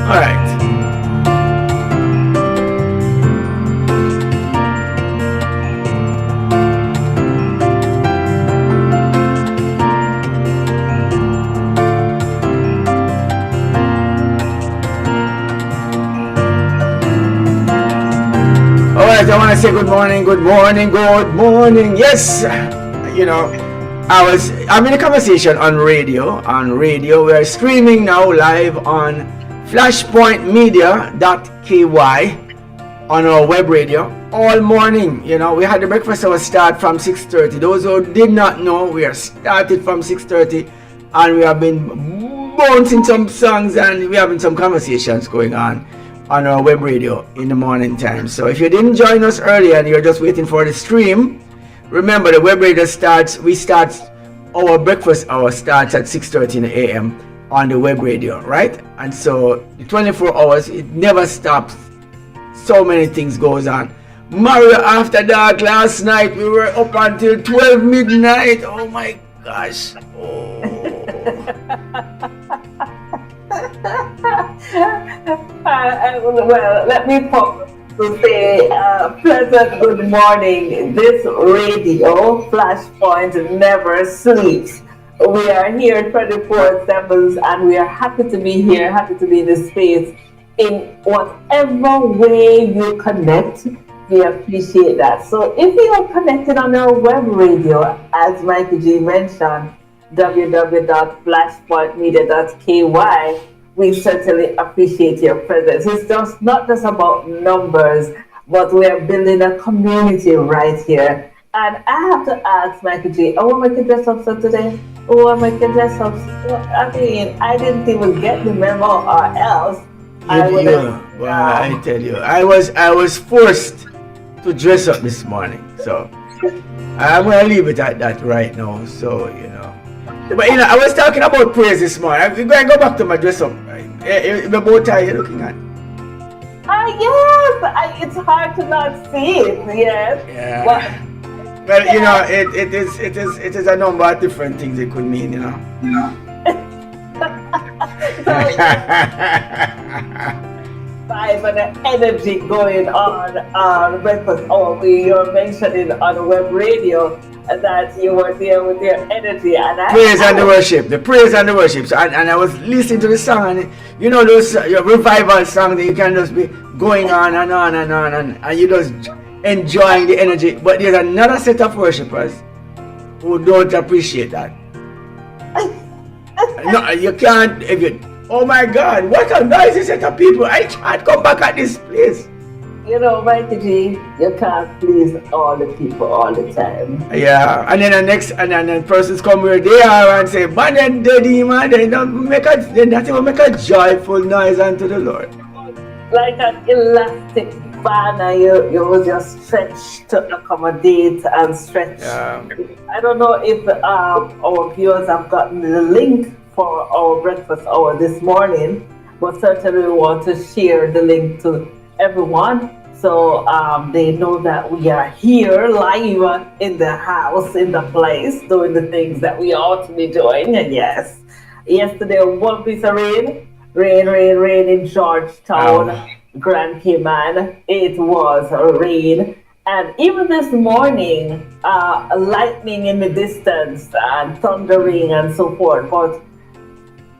All right. All right, I want to say good morning, good morning, good morning. Yes, you know, I was having a conversation on radio. We are streaming now live on flashpointmedia.ky on our web radio all morning. You know, we had the breakfast hour start from 6:30. Those who did not know, we are started from 6:30, and we have been bouncing some songs and we having some conversations going on our web radio in the morning time. So if you didn't join us earlier and you're just waiting for the stream, remember the web radio our breakfast hour starts at 6:30 a.m. on the web radio, right? And so the 24 hours, it never stops. So many things goes on. Mario After Dark last night, we were up until 12 midnight. Oh my gosh. Oh. Well, let me pause to say pleasant good morning. This radio, Flashpoint, never sleeps. We are here 24/7 and we are happy to be here, happy to be in this space. In whatever way you connect, we appreciate that. So if you are connected on our web radio, as Mikey G mentioned, www.flashpointmedia.ky, we certainly appreciate your presence. It's just not just about numbers, but we are building a community right here. And I have to ask Mikey G, I want to dress up so today. Oh, I make a dress up. I mean, I didn't even get the memo or else. I tell you, I was forced to dress up this morning. So I'm gonna leave it at that right now. So you know. But you know, I was talking about praise this morning. I'm going to go back to my dress up. The bow tie you're looking at. Yes. It's hard to not see it. Yes. Yeah. Well, you know, it is a number of different things it could mean. You know. Vibe and the energy going on breakfast. Oh, you're mentioning on the web radio that you were there with your energy and praise and the worship. So, and I was listening to the song, and you know those your revival song that you can just be going on and on and on and you just enjoying the energy. But there's another set of worshipers who don't appreciate that. No, you can't. If you, oh my God, what a noisy set of people! I can't come back at this place. You know, Mikey G, you can't please all the people all the time. Yeah, and then the persons come where they are and say, "Man, then daddy, man, they not even make a joyful noise unto the Lord." Like an elastic banner, you will just stretch to accommodate and stretch. Yeah. I don't know if our viewers have gotten the link for our breakfast hour this morning, but certainly we want to share the link to everyone so they know that we are here live in the house, in the place, doing the things that we ought to be doing. And yes, yesterday one piece of rain in Georgetown, Grand Cayman. It was rain. And even this morning, lightning in the distance and thundering and so forth. But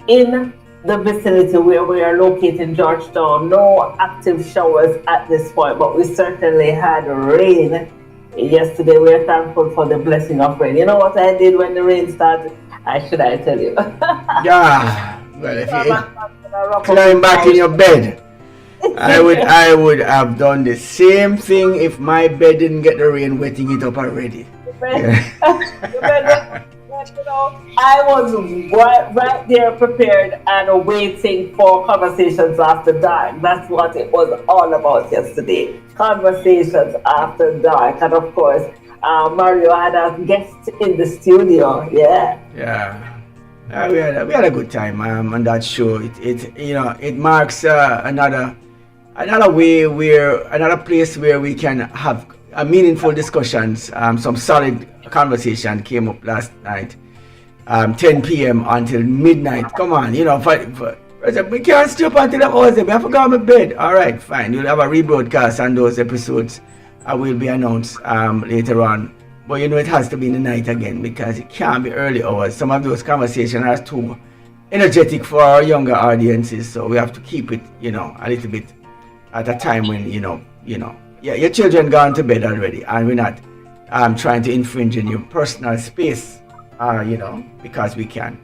in the vicinity where we are located in Georgetown, no active showers at this point, but we certainly had rain yesterday. We are thankful for the blessing of rain. You know what I did when the rain started? I tell you? Yeah. Well, if you climb back in your bed, I would have done the same thing if my bed didn't get the rain wetting it up already. You know, I was right there prepared and waiting for conversations after dark. That's what it was all about yesterday. Conversations after dark. And of course, Mario had a guest in the studio. Yeah. We had a good time on that show. It marks another place where we can have a meaningful discussions. Some solid conversation came up last night, 10 p.m. until midnight. Come on, I said, we can't stay up until the hours. We have to go on my bed. All right, fine. You'll have a rebroadcast on those episodes. I will be announced later on. But you know, it has to be in the night again because it can't be early hours. Some of those conversations are too energetic for our younger audiences. So we have to keep it, you know, a little bit at a time when, yeah, your children gone to bed already. And we're not trying to infringe in your personal space, because we can.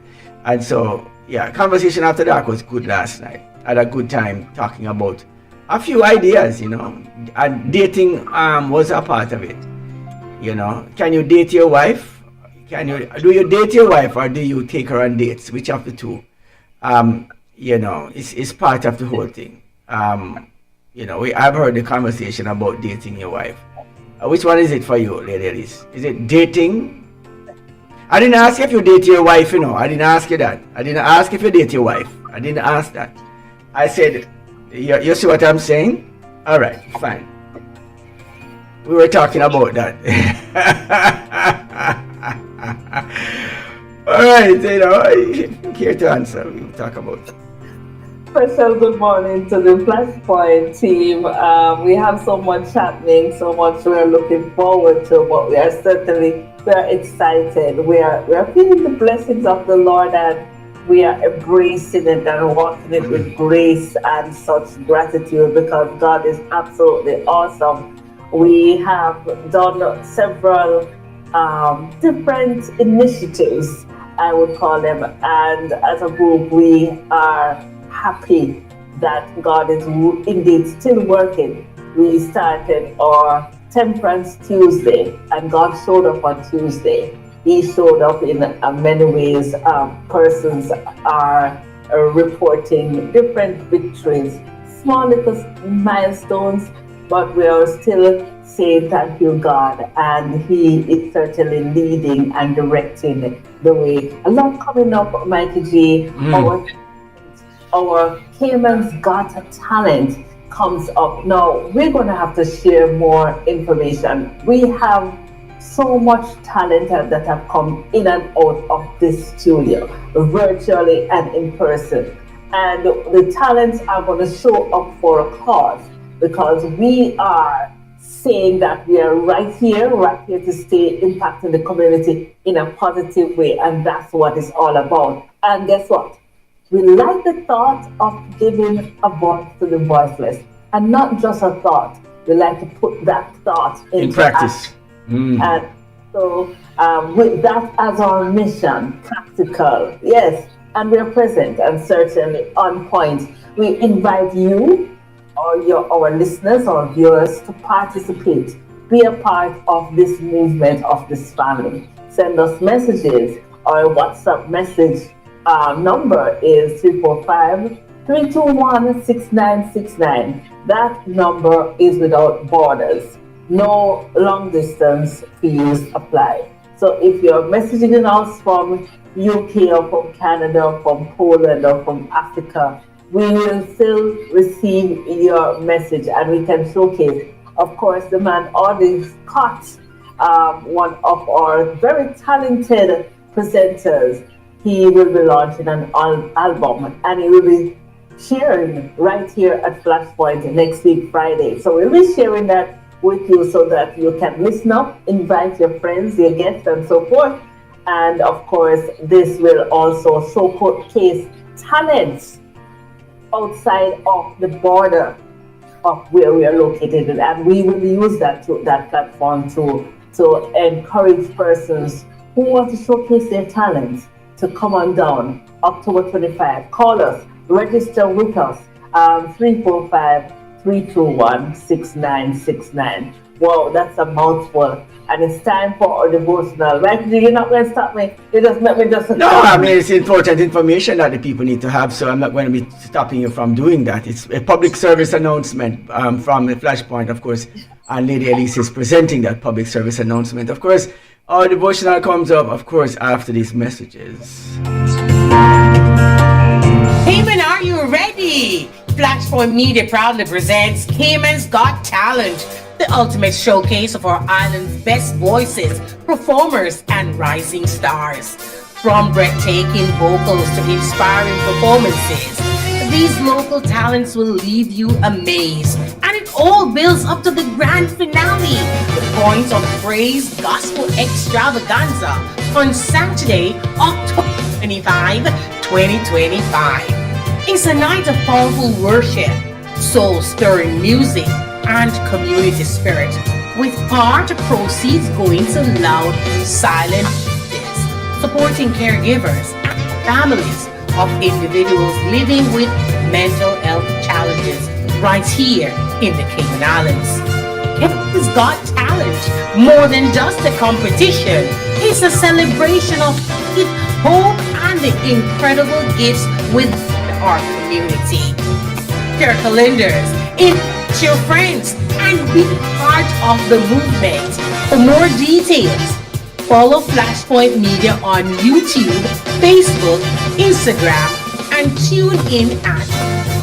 And so, yeah, conversation after dark was good last night. I had a good time talking about a few ideas, and dating was a part of it. Can you date your wife? Do you date your wife or do you take her on dates? Which of the two? It's part of the whole thing. I've heard the conversation about dating your wife. Which one is it for you, Lady Elise? Is it dating? I didn't ask if you date your wife, I didn't ask you that. I didn't ask if you date your wife. I didn't ask that. I said, you see what I'm saying? All right, fine. We were talking about that. All right, if you care to answer, we'll talk about it. Special good morning to the Flashpoint team. We have so much happening, so much we're looking forward to, but we are excited. We are feeling the blessings of the Lord, and we are embracing it and walking it with grace and such gratitude because God is absolutely awesome. We have done several different initiatives, I would call them, and as a group we are happy that God is indeed still working. We started our Temperance Tuesday, and God showed up on Tuesday. He showed up in many ways. Persons are reporting different victories, small little milestones, but we are still saying thank you, God, and He is certainly leading and directing the way. A lot coming up, Mikey G. Our Cayman's Got Talent comes up. Now, we're going to have to share more information. We have so much talent that have come in and out of this studio, virtually and in person. And the talents are going to show up for a cause, because we are saying that we are right here to stay impacting the community in a positive way, and that's what it's all about. And guess what? We like the thought of giving a voice to the voiceless, and not just a thought. We like to put that thought into practice. And so with that as our mission, practical, yes, and we're present and certainly on point. We invite you, or our listeners or viewers, to participate, be a part of this movement, of this family. Send us messages. Our WhatsApp message number is 345-321-6969. That number is without borders. No long distance fees apply. So if you're messaging us from UK or from Canada or from Poland or from Africa, we will still receive your message and we can showcase. Of course, the man Audie Scott, one of our very talented presenters, he will be launching an album, and he will be sharing right here at Flashpoint next week, Friday. So we'll be sharing that with you so that you can listen up, invite your friends, your guests, and so forth. And of course, this will also showcase talents outside of the border of where we are located, and we will use that platform to encourage persons who want to showcase their talents to come on down. October 25. Call us, register with us. 345-321-6969. Wow, that's a mouthful. And it's time for our devotional. Right? You're not going to stop me. You just let me just. No, I mean, it's important information that the people need to have, so I'm not going to be stopping you from doing that. It's a public service announcement from the Flashpoint, of course, and Lady Elise is presenting that public service announcement. Of course, our devotional comes up, of course, after these messages. Cayman, are you ready? Flashpoint Media proudly presents Cayman's Got Talent, the ultimate showcase of our island's best voices, performers, and rising stars. From breathtaking vocals to inspiring performances, these local talents will leave you amazed. And it all builds up to the grand finale, the Points of Praise Gospel Extravaganza on Saturday, October 25, 2025. It's a night of powerful worship, soul-stirring music, and community spirit, with part of proceeds going to Loud Silent supporting caregivers and families of individuals living with mental health challenges right here in the Cayman Islands. Cayman's Got Talent, more than just a competition, it's a celebration of faith, hope, and the incredible gifts within our community. Your calendars, invite your friends, and be part of the movement. For more details, follow Flashpoint Media on YouTube, Facebook, Instagram, and tune in at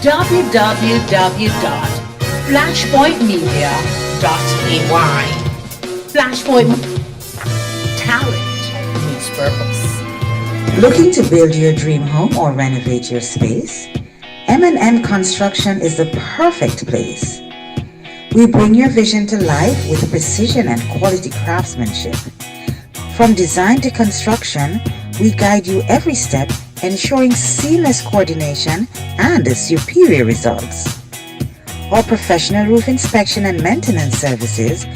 www.flashpointmedia.ay. Flashpoint Talent meets purpose. Looking to build your dream home or renovate your space? M&M Construction is the perfect place. We bring your vision to life with precision and quality craftsmanship. From design to construction, we guide you every step, ensuring seamless coordination and superior results. Our professional roof inspection and maintenance services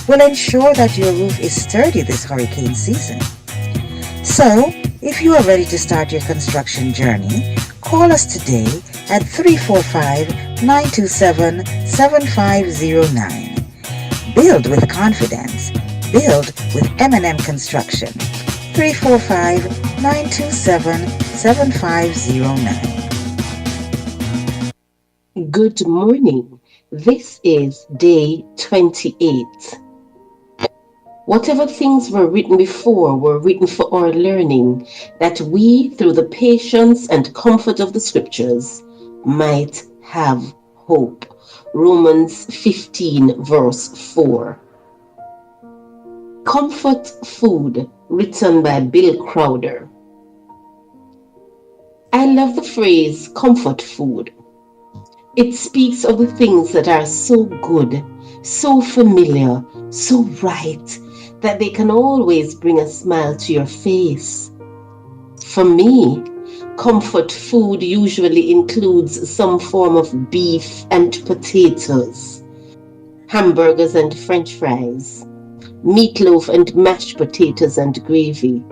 will ensure that your roof is sturdy this hurricane season. So, if you are ready to start your construction journey, call us today at 345-927-7509. Build with confidence. Build with M&M Construction. 345-927-7509. Good morning. This is day 28. Whatever things were written before were written for our learning, that we, through the patience and comfort of the scriptures, might have hope. Romans 15 verse 4. Comfort Food, written by Bill Crowder. I love the phrase comfort food. It speaks of the things that are so good, so familiar, so right, that they can always bring a smile to your face. For me, comfort food usually includes some form of beef and potatoes, hamburgers and French fries, meatloaf and mashed potatoes and gravy.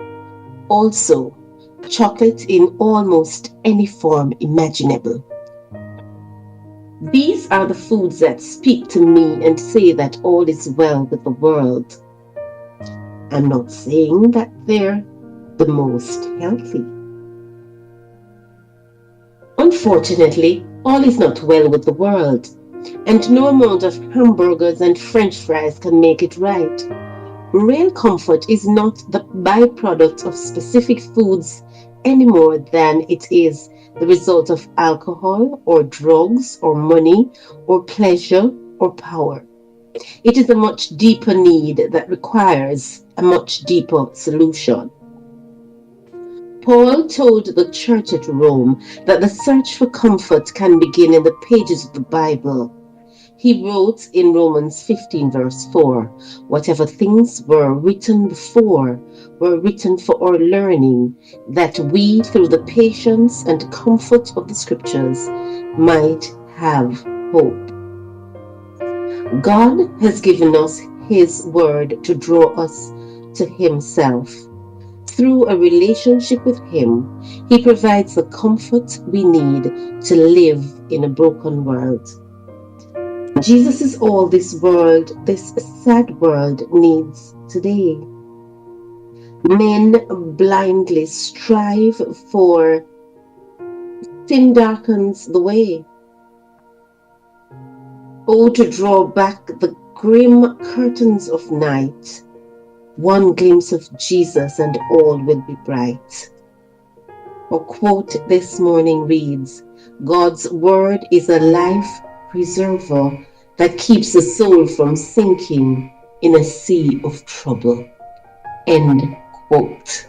Also, chocolate in almost any form imaginable. These are the foods that speak to me and say that all is well with the world. I'm not saying that they're the most healthy. Unfortunately, all is not well with the world, and no amount of hamburgers and French fries can make it right. Real comfort is not the byproduct of specific foods any more than it is the result of alcohol or drugs or money or pleasure or power. It is a much deeper need that requires a much deeper solution. Paul told the church at Rome that the search for comfort can begin in the pages of the Bible. He wrote in Romans 15 verse 4, whatever things were written before were written for our learning, that we, through the patience and comfort of the scriptures, might have hope. God has given us His word to draw us to Himself. Through a relationship with Him, He provides the comfort we need to live in a broken world. Jesus is all this sad world needs today. Men blindly strive for sin darkens the way. Oh, to draw back the grim curtains of night. One glimpse of Jesus and all will be bright. Our quote this morning reads, God's word is a life preserver that keeps the soul from sinking in a sea of trouble. End quote.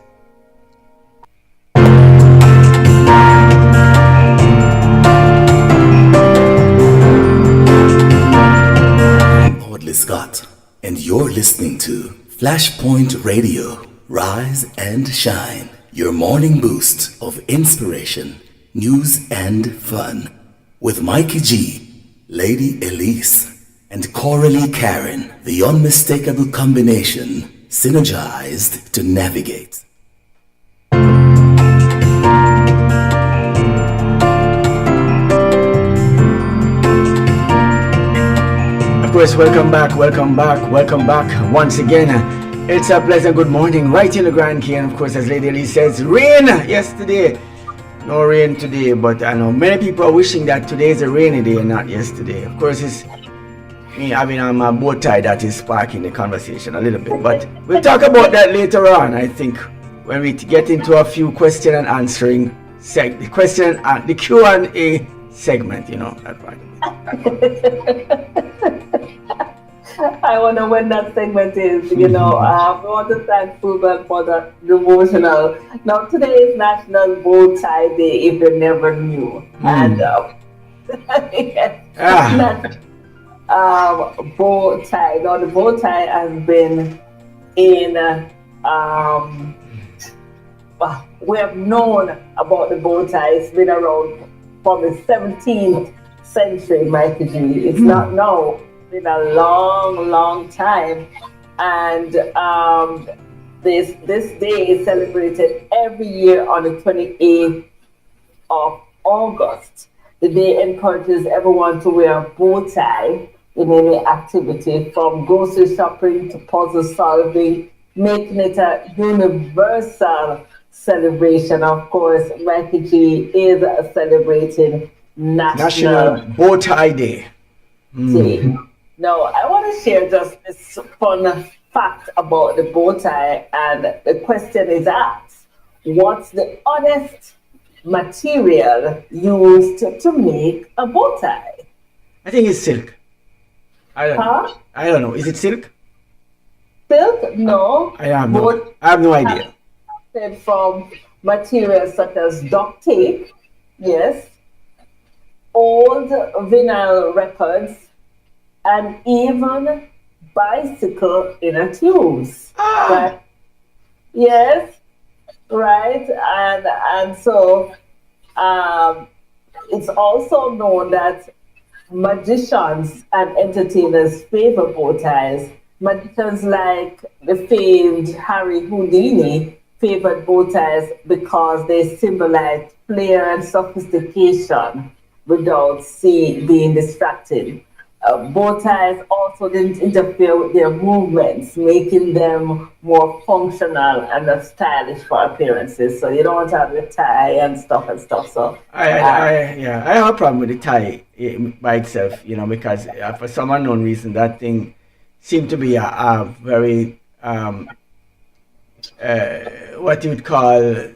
and you're listening to Flashpoint Radio. Rise and shine. Your morning boost of inspiration, news, and fun. With Mikey G, Lady Elise, and CoraleeKaren, the unmistakable combination, synergized to navigate. Of course, welcome back once again. It's a pleasant good morning right in the Grand Key, and of course, as Lady Elise says, rain yesterday. No rain today, but I know many people are wishing that today is a rainy day and not yesterday. Of course, it's me having on my bow tie that is sparking the conversation a little bit, but we'll talk about that later on, I think, when we get into a few question and answering the Q&A segment, that part. I wonder when that segment is. We want to thank Fullback for the devotional. Now, today is National Bow Tie Day, if you never knew. And bow tie. Now, the bow tie has been in. We have known about the bow tie. It's been around from the 17th century, Mikey G. It's not now. Been a long time, and this day is celebrated every year on the 28th of August. The day encourages everyone to wear a bow tie in any activity, from grocery shopping to puzzle solving, making it a universal celebration. Of course, Mikey G is celebrating National Bow Tie Day. Day. Now, I want to share just this fun fact about the bow tie, and the question is asked: what's the honest material used to make a bow tie? I think it's silk. I don't know. Is it silk? Silk? No. I have no idea. From materials such as duct tape, yes, old vinyl records, and even bicycle inner tubes. Right? Yes, right. And so it's also known that magicians and entertainers favor bow ties. Magicians like the famed Harry Houdini favored bow ties because they symbolize flair and sophistication without being distracting. Bow ties also didn't interfere with their movements, making them more functional and stylish for appearances. So you don't want to have your tie and stuff. So I have a problem with the tie by itself, because for some unknown reason that thing seemed to be a very what you would call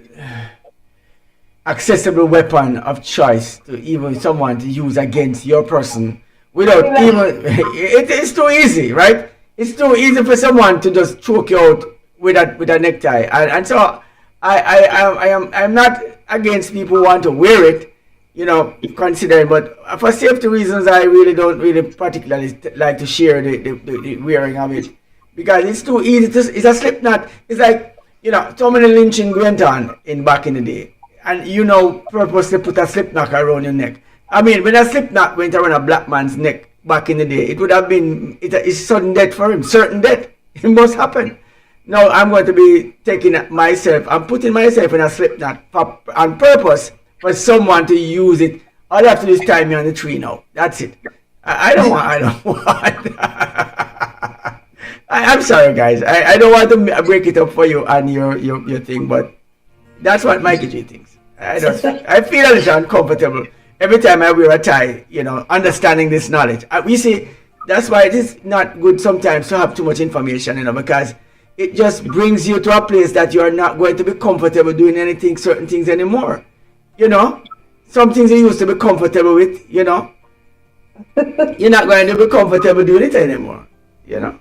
accessible weapon of choice to even someone to use against your person. Without even, it's too easy, right? It's too easy for someone to just choke you out with a necktie, and so I'm not against people who want to wear it, considering, but for safety reasons, I really don't particularly like to share the wearing of it, because it's too easy. It's a slip knot. It's like, so many lynching went on back in the day, and purposely put a slip knot around your neck. I mean, when a slip knot went around a black man's neck back in the day, it would have been it's sudden death for him. Certain death. It must happen. Now I'm going to be I'm putting myself in a slip knot on purpose for someone to use it. All I have to do is tie me on the tree now. That's it. I don't want. I'm sorry, guys. I don't want to break it up for you and your thing, but that's what Mikey G thinks. I feel a little uncomfortable every time I wear a tie, understanding this knowledge. We see that's why it is not good sometimes to have too much information, because it just brings you to a place that you are not going to be comfortable doing certain things anymore. Some things you used to be comfortable with, you're not going to be comfortable doing it anymore, Yeah,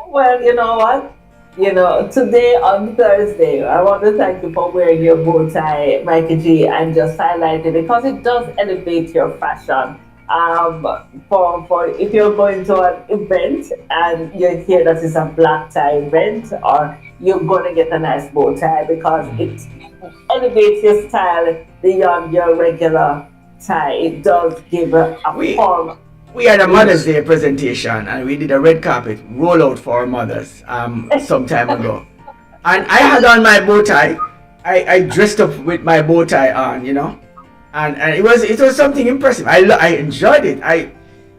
well, you know what? Today on Thursday, I want to thank you for wearing your bow tie, Mikey G, and just highlight it because it does elevate your fashion. um, for if you're going to an event and you hear that it's a black tie event, or you're going to get a nice bow tie because it elevates your style beyond your regular tie. It does give a We form. we had a Mother's Day presentation and we did a red carpet rollout for our mothers some time ago. And I had on my bow tie. I dressed up with my bow tie on, and it was something impressive. I enjoyed it.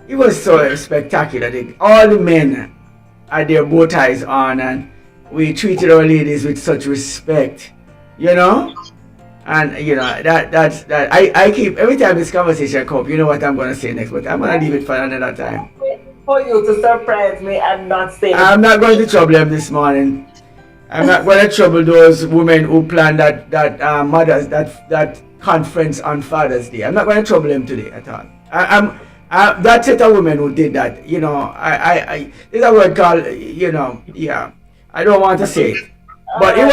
It was so spectacular. All the men had their bow ties on, and we treated our ladies with such respect, you know. And that I keep every time this conversation comes up, you know what I'm gonna say next, but I'm gonna leave it for another time. For you to surprise me and not say I'm not going to trouble them this morning. I'm not going to trouble those women who plan that mothers that conference on Father's Day. I'm not going to trouble them today at all. That set of women who did that. There's a word called yeah. I don't want to say it, but it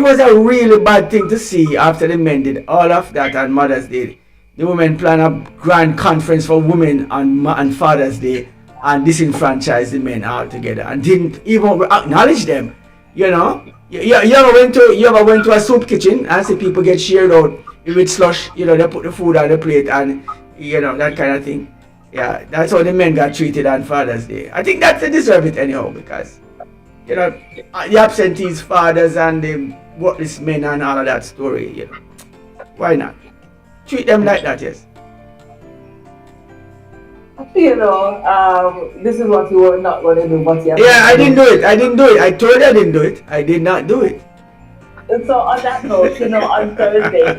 was a really bad thing to see after the men did all of that on Mother's Day. The women plan a grand conference for women on Father's Day and disenfranchise the men altogether and didn't even acknowledge them. You ever went to a soup kitchen and see people get shared out with slush? They put the food on the plate and that kind of thing. Yeah, that's how the men got treated on Father's Day. I think that they deserve it anyhow because the absentees fathers and the worthless men and all of that story. Why not treat them like that? Yes. This is what you were not going to do, but yeah. Yeah, I didn't do it. I told you I didn't do it. I did not do it. And so on that note, on Thursday,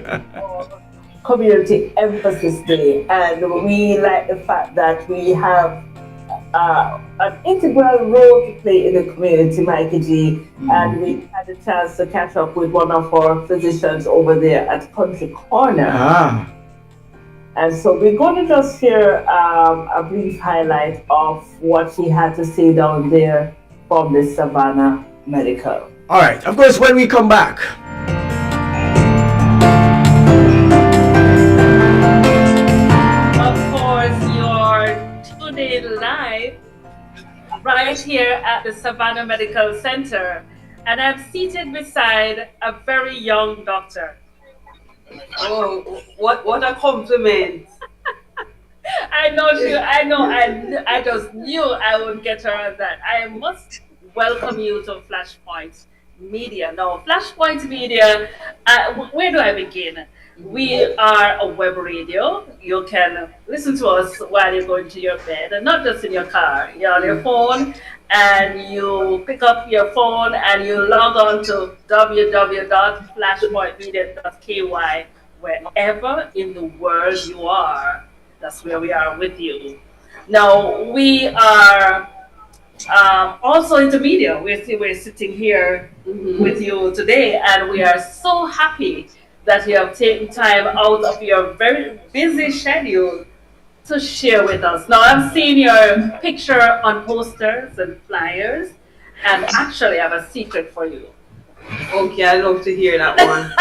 Community Emphasis Day, and we like the fact that we have an integral role to play in the community, Mikey G, and we had a chance to catch up with one of our physicians over there at Country Corner. Ah. And so we're going to just share a brief highlight of what she had to say down there from the Savannah Medical. All right. Of course, when we come back. Of course, you're tuned in live right here at the Savannah Medical Center. And I'm seated beside a very young doctor. Oh, what a compliment! I just knew I would get her on that. I must welcome you to Flashpoint Media. Now, Flashpoint Media, where do I begin? We are a web radio. You can listen to us while you're going to your bed, and not just in your car. You're on your phone, and you pick up your phone and you log on to www.flashpointmedia.ky, wherever in the world you are. That's where we are with you. Now, we are also into media. We're sitting here with you today, and we are so happy that you have taken time out of your very busy schedule to share with us. Now, I'm seeing your picture on posters and flyers, and actually, I have a secret for you. Okay, I'd love to hear that one.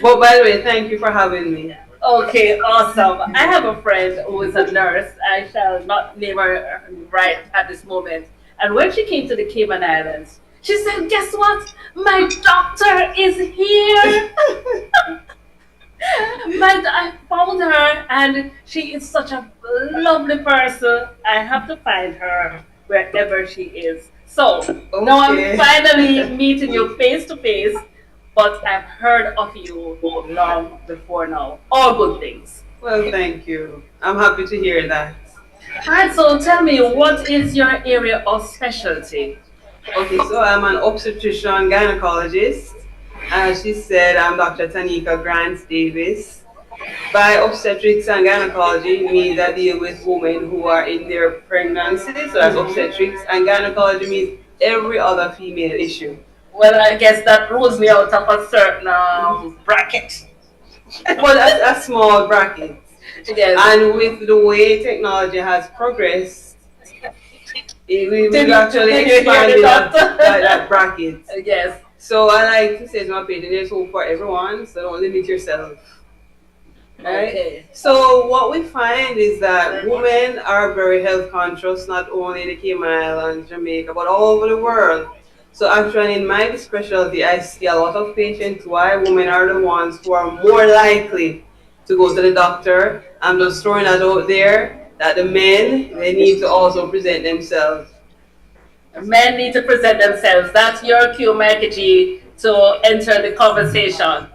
But by the way, thank you for having me. Okay, awesome. I have a friend who is a nurse. I shall not name her right at this moment. And when she came to the Cayman Islands, she said, "Guess what? My doctor is here." I found her, and she is such a lovely person. I have to find her wherever she is. So now I'm finally meeting you face to face, but I've heard of you long before now. All good things. Well, thank you. I'm happy to hear that. All right, so tell me, what is your area of specialty? Okay, so I'm an obstetrician gynecologist. As she said, I'm Dr. Tanika Grants Davis. By obstetrics and gynecology, it means I deal with women who are in their pregnancy, so that's obstetrics, and gynecology means every other female issue. Well, I guess that rules me out of a certain bracket. But a small bracket. Yes. And with the way technology has progressed, we've actually expanded that bracket. Yes. So I like to say to my patients, there's hope for everyone, so don't limit yourself. Right? Okay. So what we find is that women are very health conscious, not only in the Cayman Islands, Jamaica, but all over the world. So actually in my specialty, I see a lot of patients why women are the ones who are more likely to go to the doctor. I'm just throwing that out there that the men, they need to also present themselves. Men need to present themselves. That's your cue, Mikey G, to enter the conversation.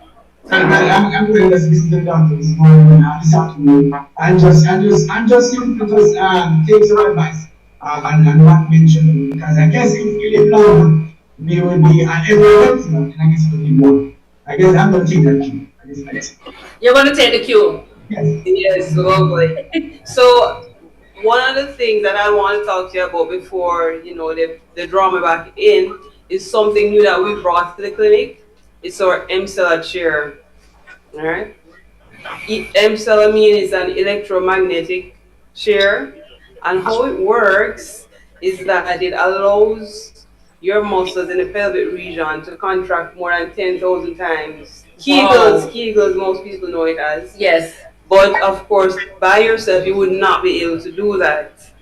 I'm going to listen to the doctor this morning, this afternoon, and just simply just take some advice and not mention them because I guess if we live longer, we will be ever healthier, and I guess it will be more. I guess I'm going to take that cue. I guess. You're going to take the cue. Yes. Yes, lovely. So one of the things that I want to talk to you about before the drama back in is something new that we brought to the clinic. It's our M-Cellar chair. All right. M-Cellar is an electromagnetic chair, and how it works is that it allows your muscles in the pelvic region to contract more than 10,000 times. Wow. Kegels, most people know it as. Yes. But of course, by yourself, you would not be able to do that.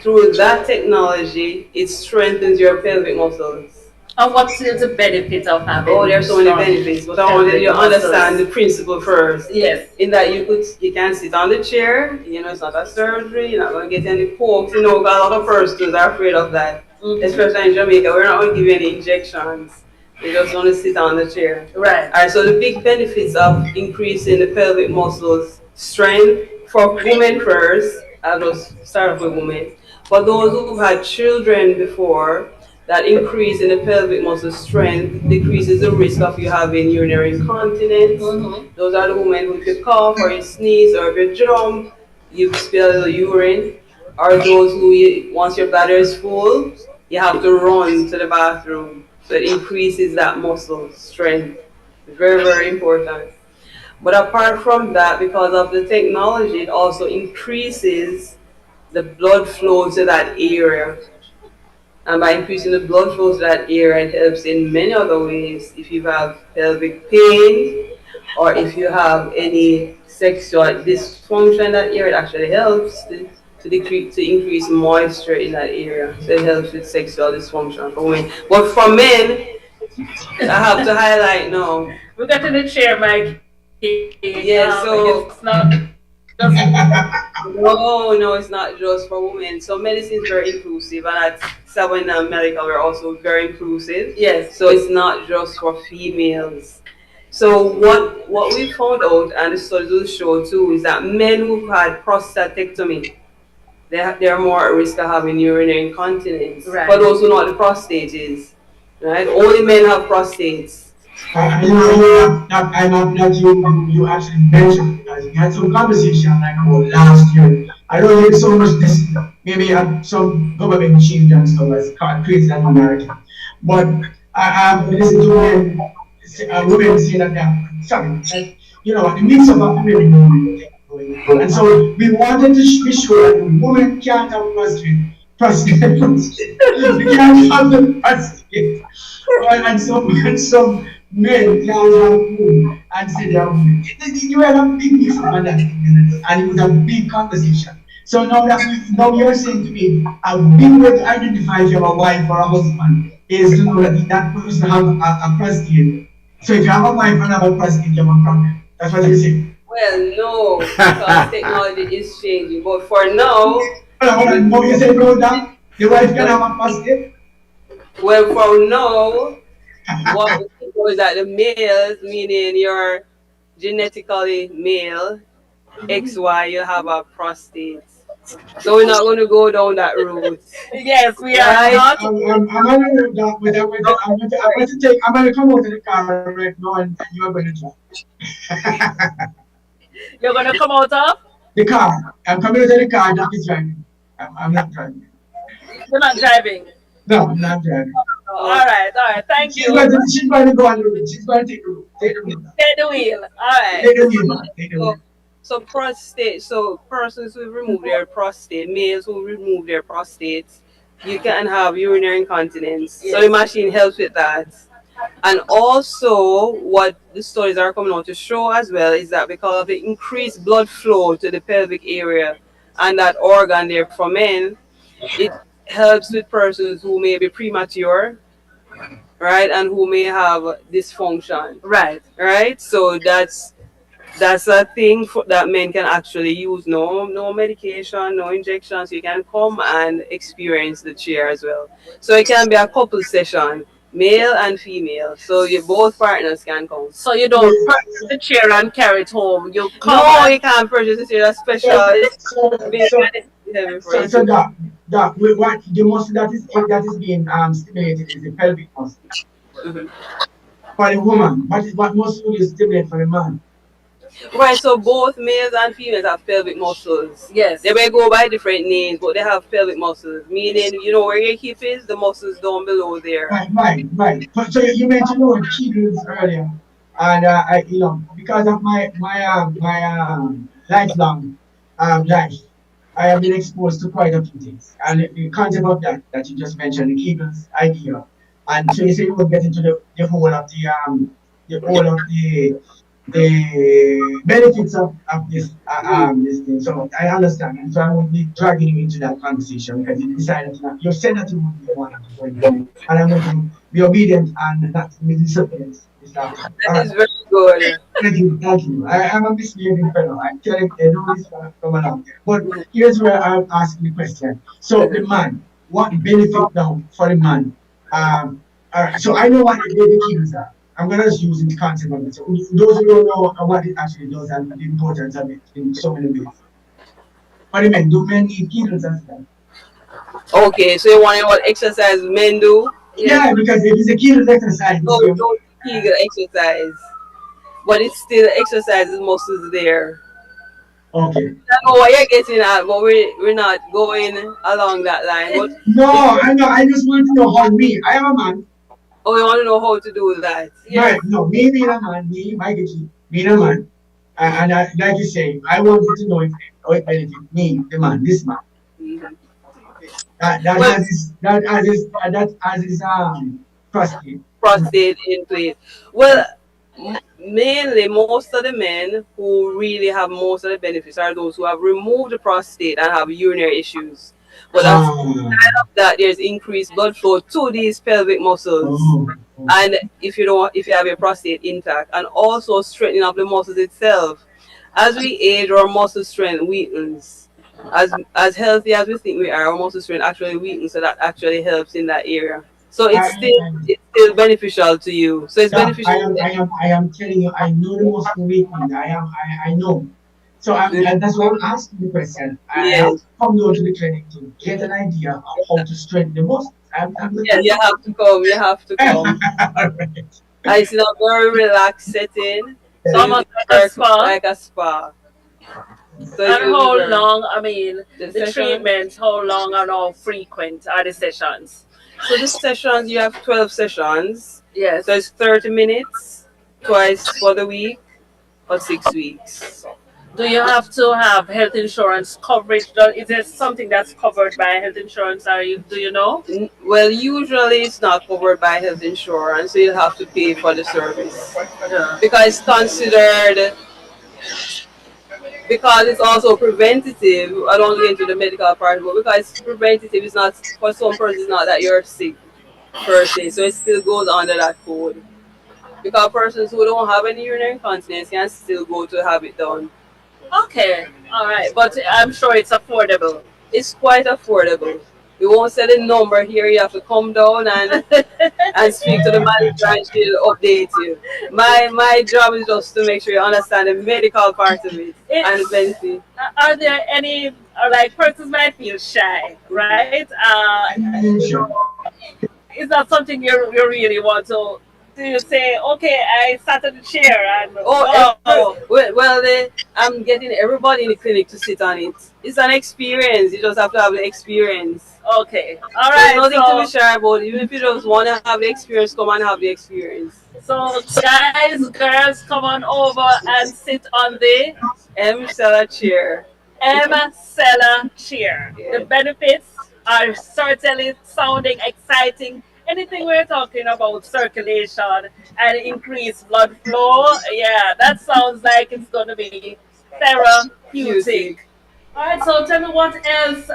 Through that technology, it strengthens your pelvic muscles. And what is the benefit of having? Oh, there's so many benefits, but I wanted you to understand the principle first. Yes. In that you can sit on the chair, it's not a surgery, you're not going to get any pokes, a lot of persons are afraid of that. Mm-hmm. Especially in Jamaica, we're not going to give you any injections. You just want to sit on the chair. Right. Alright, so the big benefits of increasing the pelvic muscles strength for women first, I'll just start off with women. For those who've had children before, that increase in the pelvic muscle strength decreases the risk of you having urinary incontinence. Mm-hmm. Those are the women who, if you cough or you sneeze or if you jump, you spill a little urine. Or those who, once your bladder is full, you have to run to the bathroom. So it increases that muscle strength. Very, very important. But apart from that, because of the technology, it also increases the blood flow to that area. And by increasing the blood flow to that area, it helps in many other ways. If you have pelvic pain or if you have any sexual dysfunction in that area, it actually helps to increase moisture in that area. So it helps with sexual dysfunction for women. But for men, I have to highlight now. We got to the chair, Mike. Yeah, so it's not just no, it's not just for women. So medicine is very inclusive, and at Savannah Medical, we're also very inclusive. yes. So it's not just for females. So what we found out, and the studies will show too, is that men who've had prostatectomy, they're more at risk of having urinary incontinence. Right. For those who know what the prostate is, right? Only men have prostates. I'm not you actually mentioned because we had some conversation like about last year. I don't hear so much this maybe some government change and stuff as creates that minority. But I've listened to women say that they're sorry, like, the mix of a women movement. And so we wanted to be sure that the women can't have prostate. We can't have the prostate. And some men can't have food and say they're women. You had a big mix up on that thing, and it was a big conversation. So now you're saying to me, a big way to identify if you have a wife or a husband is to know that that person has a prostate. So if you have a wife and have a prostate, you have a problem. That's what you're saying. Well, no, because technology is changing. But for now, hold on. No, you said no, that the wife can have a prostate. Well, for now, what we know is that the males, meaning you're genetically male, XY, you have a prostate. So we're not going to go down that route. Yes, we Right? are not. I'm going to do that. I'm going to come out of the car right now and you're going to drive. You're going to come out of? The car. I'm coming out of the car. That is driving. I'm not driving. You're not driving. No, I'm not driving. All right. Thank you. She's going to go on the road. She's going to take the road. Take the wheel. Take the wheel. All right. Take the wheel, man. Take the wheel. So prostate, so persons who remove their prostate, males who remove their prostates, you can have urinary incontinence. Yes. So the machine helps with that. And also, what the studies are coming out to show as well is that because of the increased blood flow to the pelvic area and that organ there for men, it helps with persons who may be premature, right, and who may have dysfunction, Right. right. So that's a thing that men can actually use. No medication, no injections. You can come and experience the chair as well. So it can be a couple session, male and female. So you both partners can come. So you don't purchase the chair and carry it home. You come No, and you can't purchase it. It's a special. So, It's so, made so, heavy for so, you so to. doc, what the muscle that is being stimulated is the pelvic muscle Mhm. for the woman. What muscle will you stimulate for the man? Right, so both males and females have pelvic muscles. yes. They may go by different names, but they have pelvic muscles, meaning, you know, where your hip is, the muscles down below there. Right. So you mentioned the word Kegels earlier, and because of my lifelong life, I have been exposed to quite a few things, and the concept of that you just mentioned, the Kegels idea, and so you say you would get into the whole of the benefits of this thing. So I understand, and so I won't be dragging you into that conversation because you decided to not. You said that you wouldn't be the one to go into it, and I'm going to be obedient and not be disobedient this afternoon. All That right. is very good. Thank you. I'm a misbehaving fellow. I tell you, I know this from along there. But here's where I'm asking the question. So the man, what benefit now for the man? All right. So I know what the keys are. I'm gonna just use the concept of it. So those who don't know what it actually does and the importance of it in so many ways. What do you mean? Do men need keys as well? Okay, so you want to know what exercise men do? Yes. Yeah, because if it's a keys exercise, No, it's we don't Kegel exercise, but it's still exercises muscles there. okay. I know what you're getting at, but we're not going along that line. But No, it's, I know. I just want to know how me. I am a man. oh, we want to know how to do that. Right. No, me being a man, me, Mikey G, being a man, like you say, I wanted to know if how it benefit me, the man, this man. Mhm. That Well, has his prostate. prostate into it. Well, mainly most of the men who really have most of the benefits are those who have removed the prostate and have urinary issues. But as Ah, that, there's increased blood flow to these pelvic muscles. okay. And if you have your prostate intact, and also strengthening of the muscles itself. As we age, our muscle strength weakens. As healthy as we think we are, our muscle strength actually weakens, so that actually helps in that area. So I, it's still beneficial to you. So it's Doc, beneficial. I am telling you, I know the muscle weakness. I know. So and that's why I'm asking the question. I have Yes, to come down to the clinic to get an idea of how to strengthen the muscles. I'm yes, you have to come. You have to come. all right. And it's in a very relaxed setting, so Almost you like a work spa. like a spa. So And you how work long, I mean, the the session. treatments, how long and how frequent are the sessions? So the sessions, you have 12 sessions. Yes. So it's 30 minutes twice for the week for 6 weeks. Do you have to have health insurance coverage? Is there something that's covered by health insurance? Do you know? Well, usually it's not covered by health insurance, so you'll have to pay for the service Yeah. because it's considered, because it's also preventative. I don't get into the medical part, but because it's preventative, it's not for some persons. It's not that you're sick per se, so it still goes under that code. Because persons who don't have any urinary incontinence can still go to have it done. Okay. All right. But I'm sure it's affordable. It's quite affordable. We won't say the number here. You have to come down and speak to the manager and she'll update you. My job is just to make sure you understand the medical part of it and the benefit. Are there any, like, persons might feel shy, right? Sure. Is that something you really want to? Do you say, okay, I sat in the chair and Oh, wow? I'm getting everybody in the clinic to sit on it. It's an experience. You just have to have the experience. Okay, all There's right. nothing to be So, shy about. Even if you just want to have the experience, come and have the experience. so guys, girls, come on over and sit on the Seller chair. Seller chair. Yeah. The benefits are certainly sounding exciting anything we're talking about circulation and increased blood flow, yeah, that sounds like it's going to be therapeutic. Cutie. All right, so tell me what else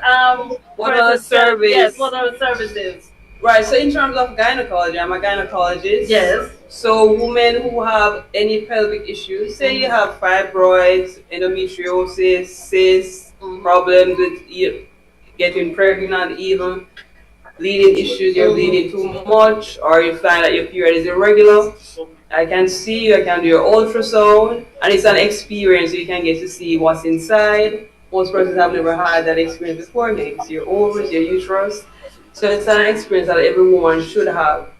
What other persons can, yes, service? what are the services? Right, so in terms of gynecology, I'm a gynecologist. Yes. So women who have any pelvic issues, say you have fibroids, endometriosis, cysts, problems with getting pregnant, even bleeding issues, you're bleeding too much, or you find that your period is irregular, I can see you, I can do your ultrasound, and it's an experience. You can get to see what's inside. Most persons have never had that experience before. You can see your ovaries, your uterus. So it's an experience that every woman should have.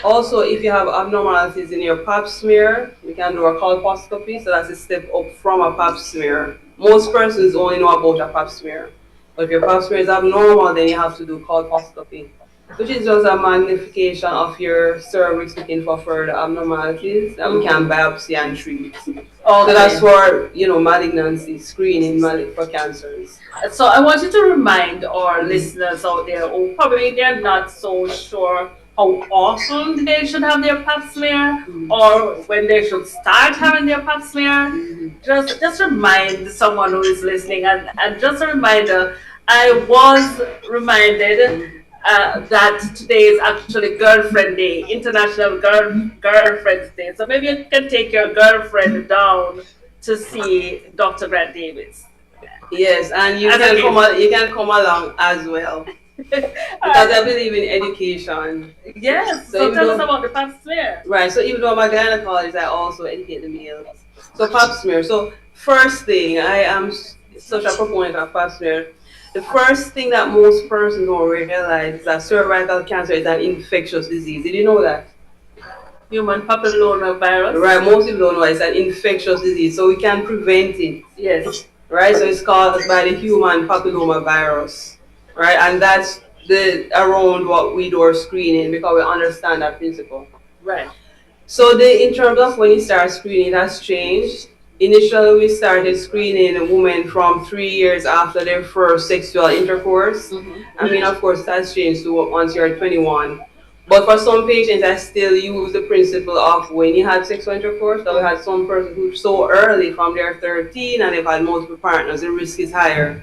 Also, if you have abnormalities in your pap smear, we can do a colposcopy. So that's a step up from a pap smear. Most persons only know about a pap smear. But if your pap smear is abnormal, then you have to do colposcopy, which is just a magnification of your cervix looking for further abnormalities that we can biopsy and treat. So that's for malignancy screening for cancers. So I want you to remind our listeners out there who probably they're not so sure how often they should have their pap smear or when they should start having their pap smear. Just remind someone who is listening, and just a reminder, I was reminded that today is actually Girlfriend Day, International Girlfriend's Day. So maybe you can take your girlfriend down to see Dr. Grant Davis. Yes, and you As a can gift. you can come along as well because I believe in education. Yes, So so even tell us though about the pap smear. right, so even though I'm a gynecologist, I also educate the males. So pap smear. So first thing, I am such a proponent of pap smear. The first thing that most persons don't realize is that cervical cancer is an infectious disease. Did you know that? Human papillomavirus. Right, most people don't know it's an infectious disease, so we can prevent it. Yes. Right, so it's caused by the human papilloma virus. Right, and that's the around what we do our screening because we understand that principle. Right. So in terms of when you start screening, that's changed. Initially, we started screening women from 3 years after their first sexual intercourse. I mean, of course, that's changed to once you're 21. But for some patients, I still use the principle of when you had sexual intercourse. So we had some persons who so early from their 13 and they've had multiple partners, the risk is higher.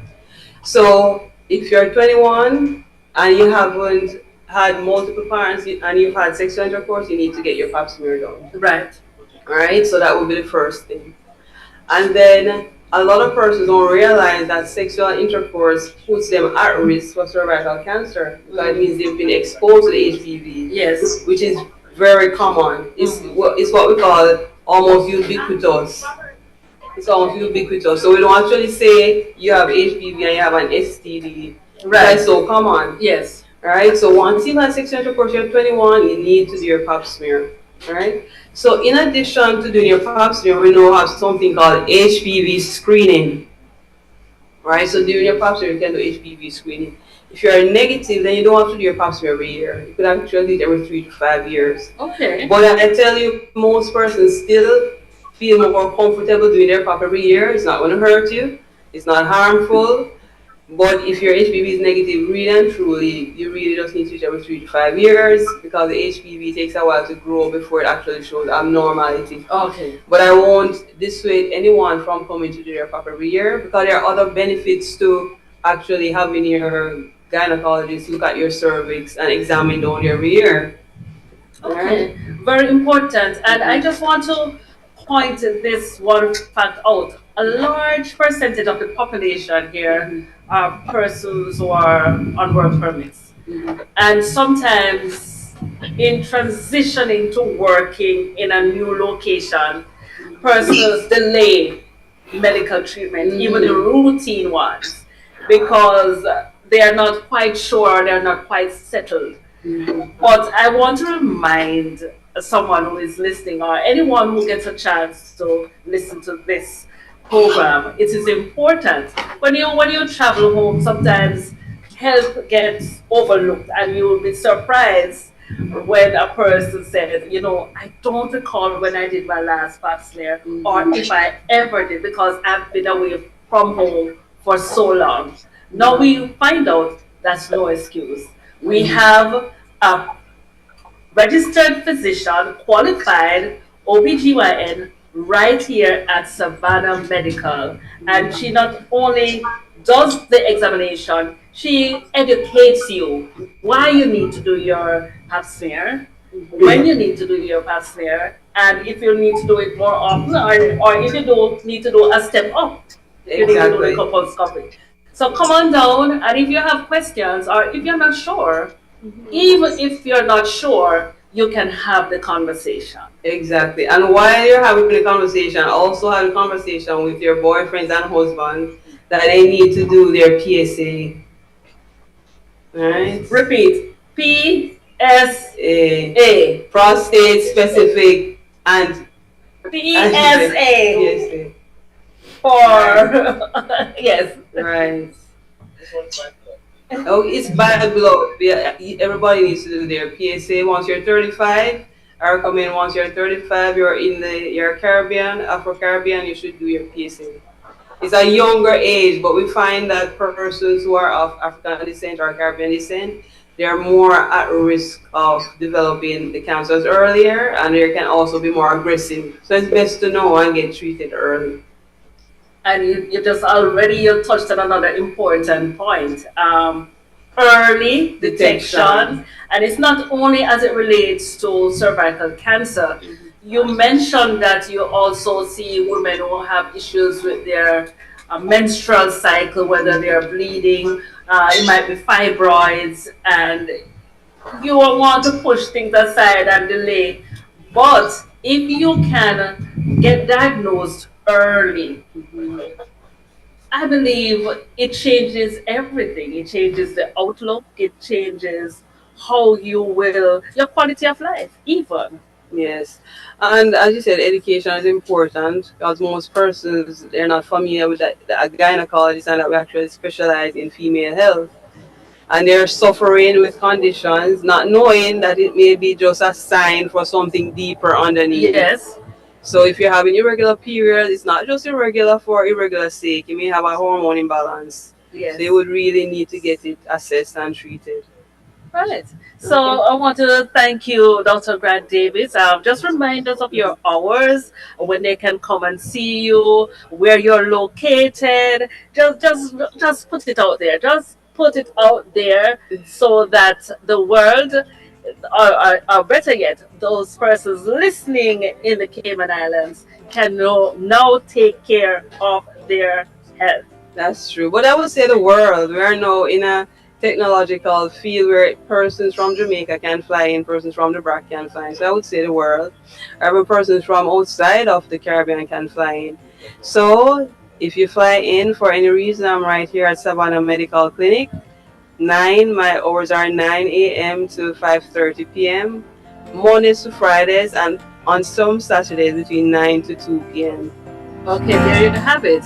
So if you're 21 and you haven't had multiple partners and you've had sexual intercourse, you need to get your pap smear done. Right. Alright, so that would be the first thing. And then a lot of persons don't realize that sexual intercourse puts them at risk for cervical cancer. That means they've been exposed to HPV. Yes. Which is very common. It's what we call almost ubiquitous. It's almost ubiquitous. So we don't actually say you have HPV and you have an STD. Right. That's so common. Yes. Alright, so once you've had sexual intercourse, you're 21, you need to do your pap smear. Alright? So in addition to doing your pap smear, we now have something called HPV screening. Right? So during your pap smear, you can do HPV screening. If you're negative, then you don't have to do your pap smear every year. You could actually do it every 3 to 5 years. Okay. But I tell you, most persons still feel more comfortable doing their pap every year. It's not going to hurt you. It's not harmful. But if your HPV is negative, really and truly, you really just need to do it every 3 to 5 years because the HPV takes a while to grow before it actually shows abnormality. Okay. But I won't dissuade anyone from coming to do their pap every year because there are other benefits to actually having your gynecologist look at your cervix and examine down every year. Okay. Very important. And I just want to point this one fact out. A large percentage of the population here are persons who are on work permits. And sometimes in transitioning to working in a new location, persons delay medical treatment, even the routine ones, because they are not quite sure, they are not quite settled. But I want to remind someone who is listening or anyone who gets a chance to listen to this program, it is important. When you travel home, sometimes health gets overlooked, and you will be surprised when a person said, I don't recall when I did my last pap smear, or if I ever did, because I've been away from home for so long. Now we find out that's no excuse. We have a registered physician, qualified OBGYN right here at Savannah Medical. And she not only does the examination, she educates you why you need to do your pap smear, when you need to do your pap smear, and if you need to do it more often, or if you do need to do a step up, you need to do the Exactly. colposcopy. So come on down, and if you have questions or if you're not sure, even if you're not sure, you can have the conversation. Exactly. And while you're having the conversation, also have a conversation with your boyfriends and husbands that they need to do their PSA. Right? Repeat. A PSA. prostate specific and PSA. PSA. For yes. Right. Oh, it's bad blood. Yeah, everybody needs to do their PSA once you're 35. I recommend once you're 35, you're Caribbean, Afro Caribbean, you should do your PSA. It's a younger age, but we find that persons who are of African descent or Caribbean descent, they are more at risk of developing the cancers earlier, and they can also be more aggressive. So it's best to know and get treated early. And you touched on another important point. Early detection, and it's not only as it relates to cervical cancer. You mentioned that you also see women who have issues with their menstrual cycle, whether they are bleeding, it might be fibroids, and you will want to push things aside and delay. But if you can get diagnosed early, I believe it changes everything. It changes the outlook. It changes how you will, your quality of life, even. Yes, and as you said, education is important because most persons they're not familiar with that a gynecologist and that we actually specialize in female health, and they're suffering with conditions, not knowing that it may be just a sign for something deeper underneath. Yes. So if you're having irregular periods, it's not just irregular for irregular sake. You may have a hormone imbalance. Yes. They would really need to get it assessed and treated. Right. So I want to thank you, Dr. Grant Davis. Just remind us of your hours, when they can come and see you, where you're located. Just put it out there. Just put it out there so that the world, or better yet, those persons listening in the Cayman Islands can now take care of their health. That's true. But I would say the world. We are now in a technological field where persons from Jamaica can fly in, persons from the BRAC can fly in. So I would say the world. Or persons from outside of the Caribbean can fly in. So if you fly in for any reason, I'm right here at Savannah Medical Clinic. My hours are 9 a.m. to 5:30 p.m. Mondays to Fridays, and on some Saturdays between 9 to 2 p.m. Okay, there you have it.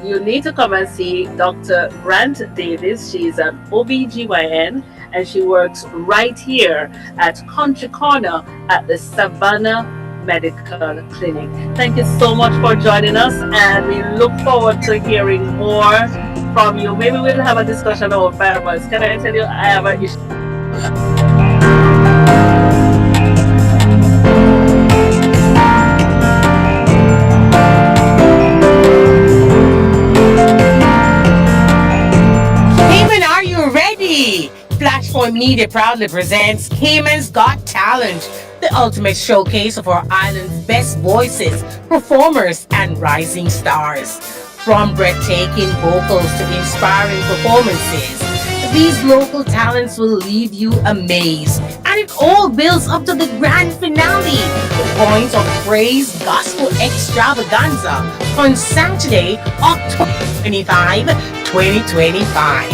You need to come and see Dr. Grant Davis. She's an OBGYN and she works right here at Country Corner at the Savannah Medical Clinic. Thank you so much for joining us, and we look forward to hearing more from you. Maybe we'll have a discussion about fibroids. Can I tell you, I have an issue. Cayman, are you ready? Flashpoint Media proudly presents Cayman's Got Talent, the ultimate showcase of our island's best voices, performers, and rising stars. From breathtaking vocals to inspiring performances, these local talents will leave you amazed. And it all builds up to the grand finale, the Point of Praise Gospel Extravaganza, on Saturday, October 25, 2025.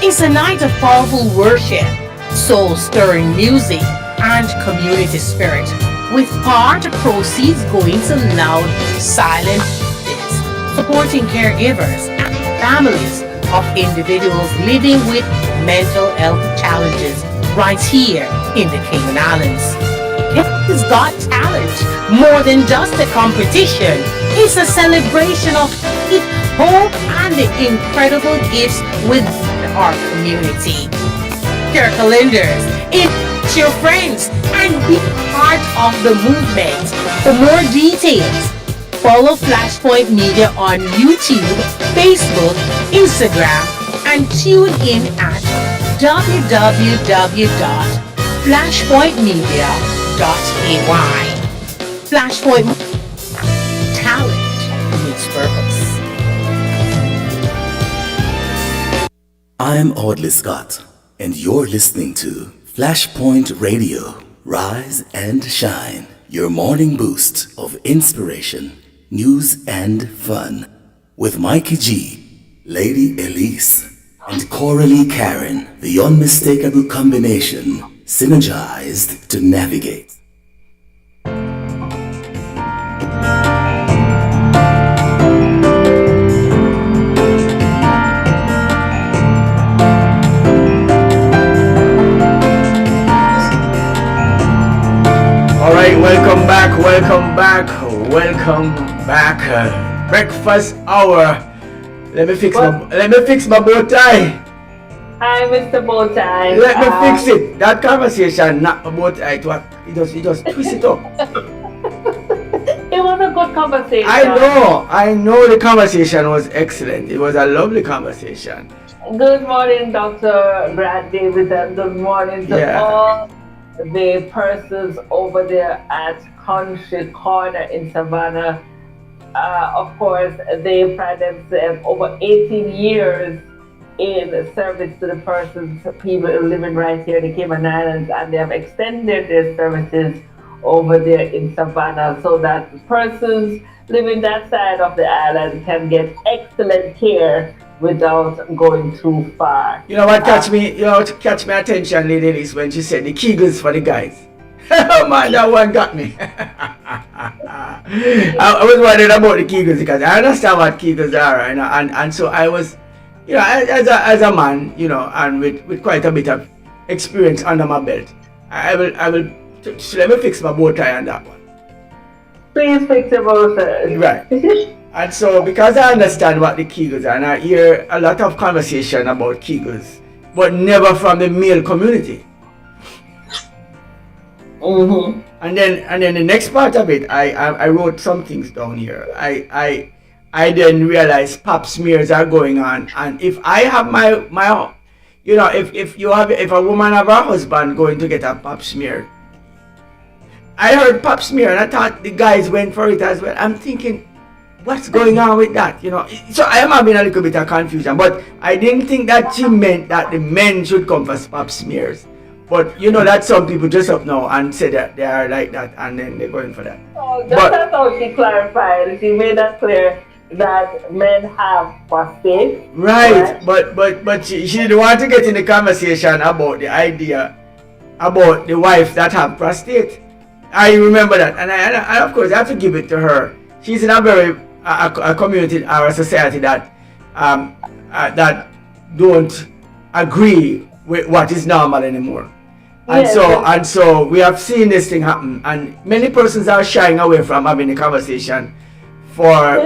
It's a night of powerful worship, soul-stirring music, and community spirit, with part proceeds going to Loud Silent Voices, supporting caregivers and families of individuals living with mental health challenges right here in the Cayman Islands. Cayman's Got Talent, more than just a competition, it's a celebration of faith, hope, and the incredible gifts within our community. Your calendars in to your friends, and be part of the movement. For more details, follow Flashpoint Media on YouTube, Facebook, Instagram, and tune in at www.flashpointmedia.ay. Flashpoint Talent meets purpose. I'm Audley Scott, and you're listening to Flashpoint Radio. Rise and shine, your morning boost of inspiration, news, and fun. With Mikey G, Lady Elise, and CoraleeKaren, the unmistakable combination, synergized to navigate. Welcome back. Breakfast hour. Let me fix my bow tie. Hi, Mr. Bowtie. Let me fix it. That conversation, not my bow tie. It just twist it up. It was a good conversation. I know the conversation was excellent. It was a lovely conversation. Good morning, Dr. Grant Davis, and good morning to all the persons over there at Country Corner in Savannah. Of course, they pride themselves over 18 years in service to the persons, people living right here in the Cayman Islands, and they have extended their services over there in Savannah so that persons living that side of the island can get excellent care without going too far. You know what catch my attention, Lady Elise, when she said the Kegels for the guys. Oh man, that one got me. I was wondering about the Kegels because I understand what Kegels are, and so I was, as a man, and with quite a bit of experience under my belt, I will. So let me fix my bow tie on that one. Please fix your bow tie. Right. And so, because I understand what the Kegels are, and I hear a lot of conversation about Kegels, but never from the male community. Mm-hmm. And then the next part of it, I wrote some things down here. I then realized pap smears are going on, and if I have my if a woman have her husband going to get a pap smear, I heard pap smear and I thought the guys went for it as well. I'm thinking, what's going on with that? So I am having a little bit of confusion, but I didn't think that she meant that the men should come for pap smears. But that some people dress up now and say that they are like that, and then they're going for that. Oh, that's how she clarified. She made that clear that men have prostate. Right, but she didn't want to get in the conversation about the idea about the wife that have prostate. I remember that, and I of course I have to give it to her. She's in a very a community or a society that that don't agree with what is normal anymore. And so we have seen this thing happen, and many persons are shying away from having a conversation for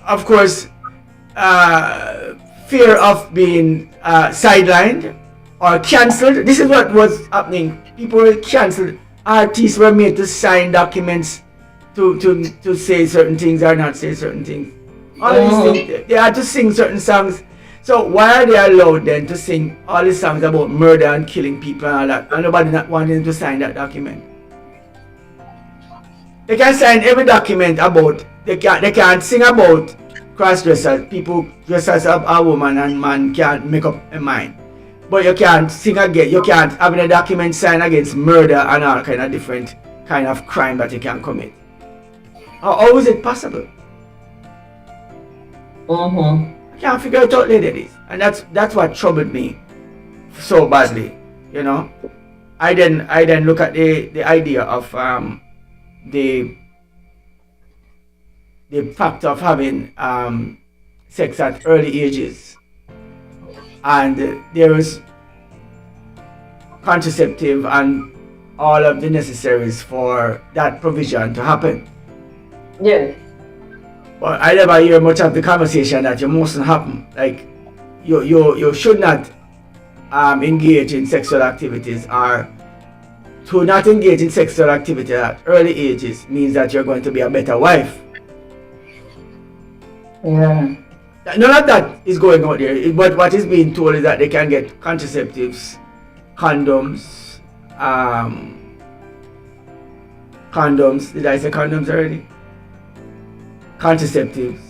of course fear of being sidelined or cancelled. This is what was happening. People were cancelled. Artists were made to sign documents to say certain things or not say certain things. All these things, they had to sing certain songs. So why are they allowed then to sing all these songs about murder and killing people and all that, and nobody not wanting to sign that document? They can sign every document about, they can't sing about cross-dressers, people dressed as a woman and man can't make up a mind. But you can't sing again, you can't have a document signed against murder and all kind of different kind of crime that you can commit. How is it possible? I can't figure it out, ladies, and that's what troubled me so badly. I then look at the idea of the fact of having sex at early ages, and there is contraceptive and all of the necessaries for that provision to happen. Yes. But I never hear much of the conversation that you mustn't happen. Like you should not engage in sexual activities, or to not engage in sexual activity at early ages means that you're going to be a better wife. Yeah. None of that is going out there, but what is being told is that they can get contraceptives, condoms, did I say condoms already? Contraceptives,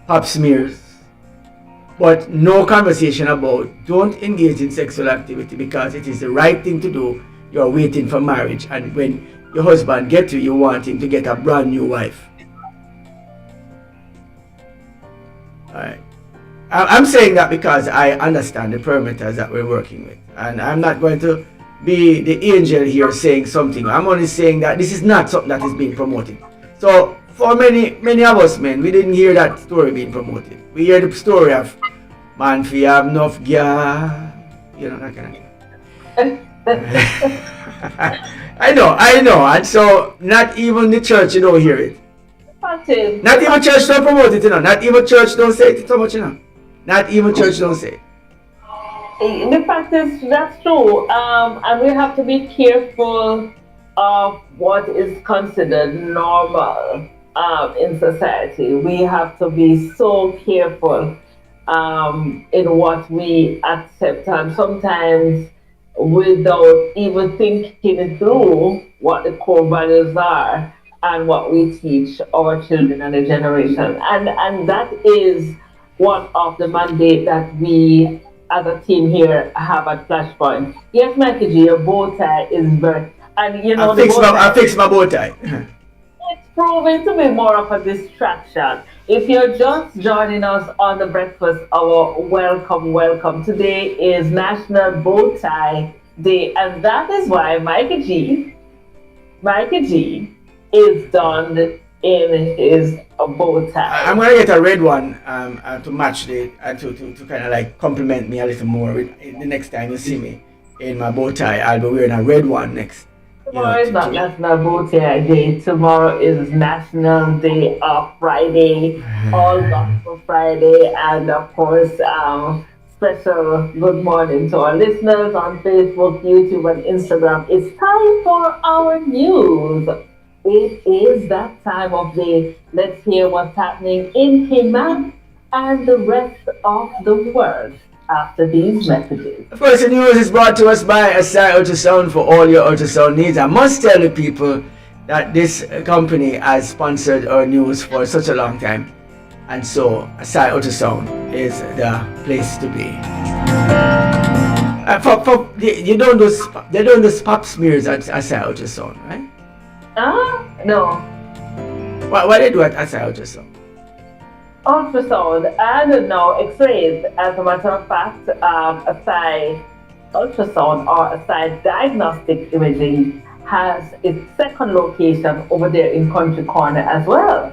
pap smears, but no conversation about don't engage in sexual activity because it is the right thing to do. You're waiting for marriage, and when your husband gets you, you want him to get a brand new wife. Alright. I'm saying that because I understand the parameters that we're working with, and I'm not going to be the angel here saying something. I'm only saying that this is not something that is being promoted. So for many of us men, we didn't hear that story being promoted. We hear the story of man fi have enough gear, you know, that kind of thing. I know, and so not even the church, you don't hear it. Not even church don't promote it, you know. Not even church don't say it so much, you know. Not even church don't say it. The fact is, that's true. And we have to be careful of what is considered normal in society. We have to be so careful in what we accept, and sometimes without even thinking through what the core values are and what we teach our children and the generation. And that is one of the mandate that we as a team here have at Flashpoint. Yes, Mikey G, your bow tie is very, and you know, I fix my bow tie. It's proven to be more of a distraction. If you're just joining us on the breakfast hour, welcome. Today is National Bow Tie Day, and that is why Mikey G is donned in his bow tie. I'm gonna get a red one to match the to kind of like compliment me a little more. The next time you see me in my bow tie, I'll be wearing a red one next. Tomorrow is not National Bow Tie Day. Tomorrow is National Day of Friday, All Gospel Friday, and of course, special good morning to our listeners on Facebook, YouTube, and Instagram. It's time for our news. It is that time of day. Let's hear what's happening in Cayman and the rest of the world after these messages. Of course, the news is brought to us by Asai Ultrasound for all your ultrasound needs. I must tell the people that this company has sponsored our news for such a long time, and so Asai Ultrasound is the place to be. They don't do pap smears at Asai Ultrasound, right? No. What they do at Asai Ultrasound? Ultrasound and now X-rays. As a matter of fact, Asai Ultrasound or Asai Diagnostic Imaging has its second location over there in Country Corner as well.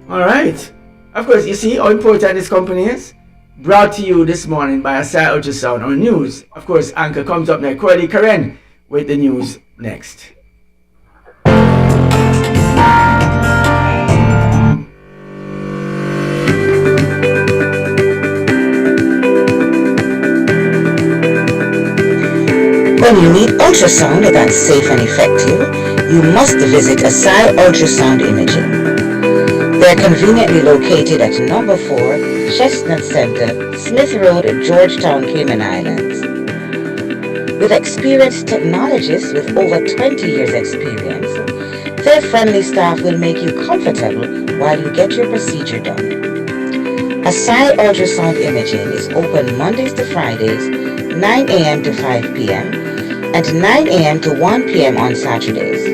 All right. Of course, you see how important this company is? Brought to you this morning by Asai Ultrasound on news. Of course, Anchor comes up next. CoraleeKaren with the news next. When you need ultrasound that's safe and effective, you must visit Asai Ultrasound Imaging. They're conveniently located at number 4 Chestnut Center, Smith Road, Georgetown, Cayman Islands. With experienced technologists with over 20 years experience, their friendly staff will make you comfortable while you get your procedure done. Asai Ultrasound Imaging is open Mondays to Fridays, 9 a.m. to 5 p.m. and 9 a.m. to 1 p.m. on Saturdays.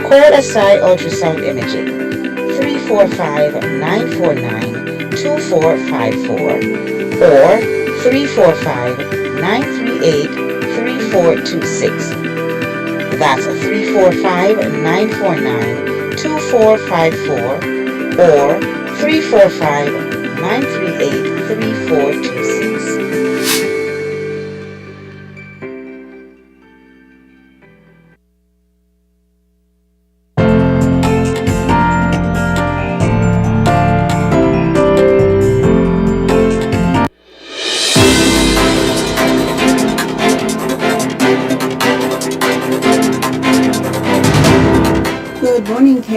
Call Asai Ultrasound Imaging 345-949-2454 or 345-938-3426. That's 345-949-2454 or 345-938-3426.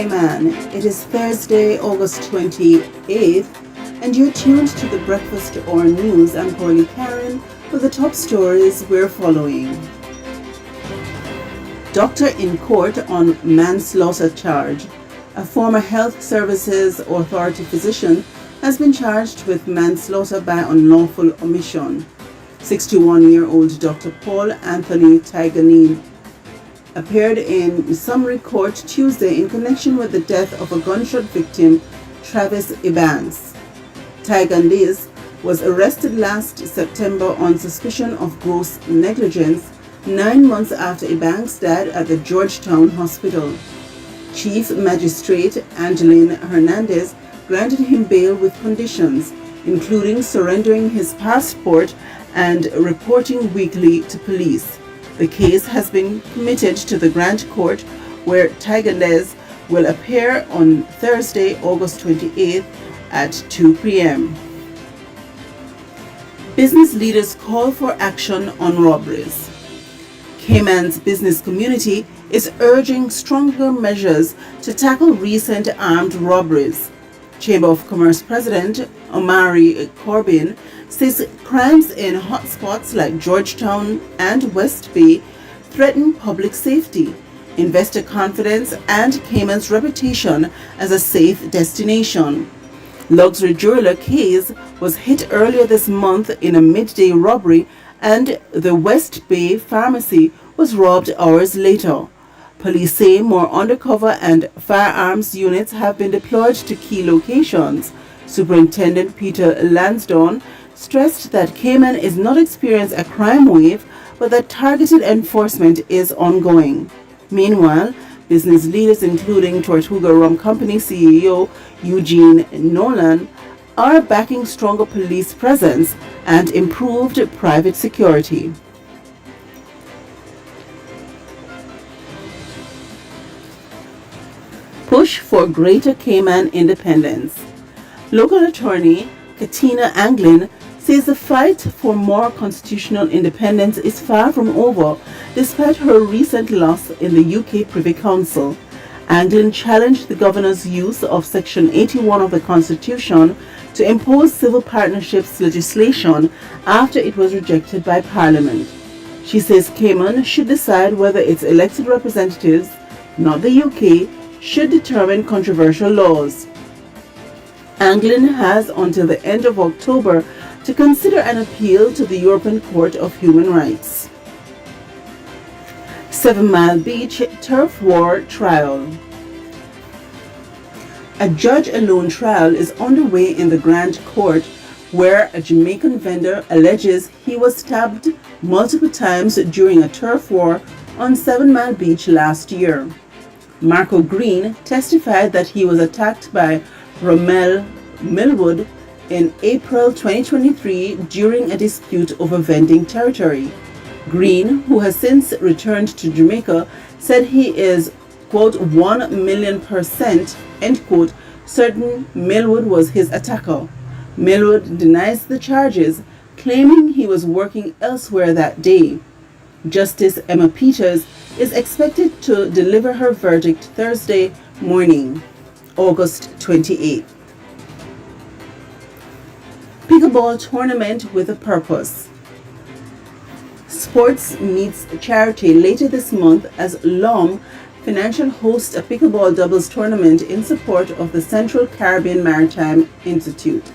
Cayman. It is Thursday, August 28th, and you're tuned to the Breakfast or News. I'm CoraleeKaren with the top stories we're following. Doctor in court on manslaughter charge. A former Health Services Authority physician has been charged with manslaughter by unlawful omission. 61-year-old Dr. Paul Anthony Taiganese appeared in summary court Tuesday in connection with the death of a gunshot victim, Travis Ebanks. Taiganese was arrested last September on suspicion of gross negligence 9 months after Ebanks died at the Georgetown Hospital. Chief Magistrate Angeline Hernandez granted him bail with conditions, including surrendering his passport and reporting weekly to police. The case has been committed to the Grand Court, where Taiganese will appear on Thursday, August 28th at 2 p.m. Business leaders call for action on robberies. Cayman's business community is urging stronger measures to tackle recent armed robberies. Chamber of Commerce President Omari Corbin says crimes in hotspots like Georgetown and West Bay threaten public safety, investor confidence, and Cayman's reputation as a safe destination. Luxury jeweler Kay's was hit earlier this month in a midday robbery, and the West Bay pharmacy was robbed hours later. Police say more undercover and firearms units have been deployed to key locations. Superintendent Peter Lansdowne stressed that Cayman is not experiencing a crime wave, but that targeted enforcement is ongoing. Meanwhile, business leaders including Tortuga Rum Company CEO Eugene Nolan are backing stronger police presence and improved private security. Push for greater Cayman independence. Local attorney Katina Anglin says the fight for more constitutional independence is far from over, despite her recent loss in the UK Privy Council. Anglin challenged the governor's use of Section 81 of the Constitution to impose civil partnerships legislation after it was rejected by Parliament. She says Cayman should decide whether its elected representatives, not the UK, should determine controversial laws. Anglin has until the end of October to consider an appeal to the European Court of Human Rights. 7 Mile Beach turf war trial. A judge-alone trial is underway in the Grand Court, where a Jamaican vendor alleges he was stabbed multiple times during a turf war on 7 Mile Beach last year. Marco Green testified that he was attacked by Rommel Millwood in April 2023 during a dispute over vending territory. Green, who has since returned to Jamaica, said he is, quote, 1,000,000%, end quote, certain Millwood was his attacker. Millwood denies the charges, claiming he was working elsewhere that day. Justice Emma Peters is expected to deliver her verdict Thursday morning, August 28th. Pickleball tournament with a purpose. Sports meets charity later this month as LOM Financial hosts a pickleball doubles tournament in support of the Central Caribbean Maritime Institute.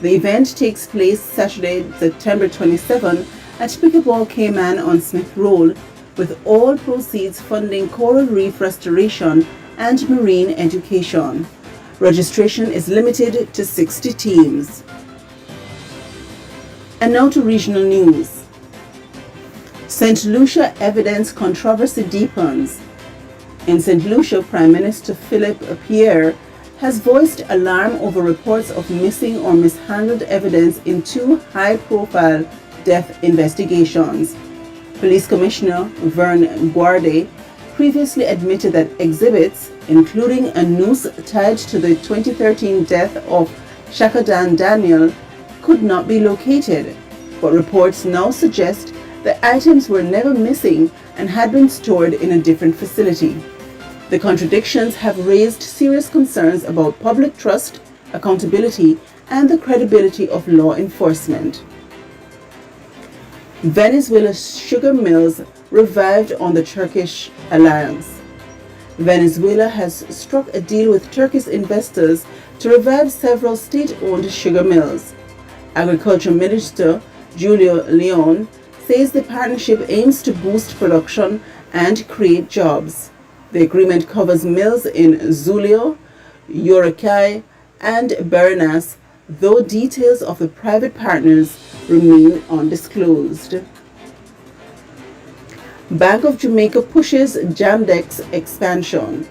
The event takes place Saturday, September 27 at Pickleball Cayman on Smith Road, with all proceeds funding coral reef restoration and marine education. Registration is limited to 60 teams. And now to regional news. St. Lucia evidence controversy deepens. In St. Lucia, Prime Minister Philip Pierre has voiced alarm over reports of missing or mishandled evidence in 2 high-profile death investigations. Police Commissioner Vern Guarde previously admitted that exhibits, including a noose tied to the 2013 death of Shakadan Daniel, could not be located, but reports now suggest the items were never missing and had been stored in a different facility. The contradictions have raised serious concerns about public trust, accountability, and the credibility of law enforcement. Venezuela's sugar mills revived on the Turkish alliance. Venezuela has struck a deal with Turkish investors to revive several state-owned sugar mills. Agriculture Minister Julio Leon says the partnership aims to boost production and create jobs. The agreement covers mills in Zulia, Yuracay, and Barinas, though details of the private partners remain undisclosed. Bank of Jamaica pushes Jamdex expansion.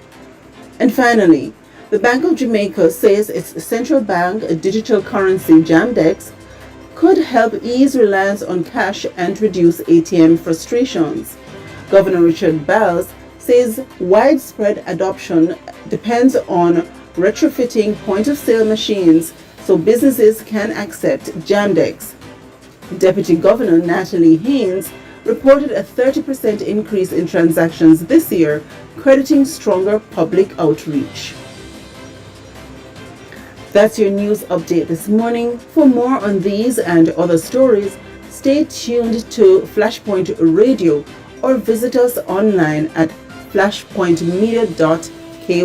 And finally, the Bank of Jamaica says its central bank digital currency Jamdex could help ease reliance on cash and reduce ATM frustrations. Governor Richard Bales says widespread adoption depends on retrofitting point-of-sale machines so businesses can accept Jamdex. Deputy Governor Natalie Haynes reported a 30% increase in transactions this year, crediting stronger public outreach. That's your news update this morning. For more on these and other stories, stay tuned to Flashpoint Radio or visit us online at flashpointmedia.ky.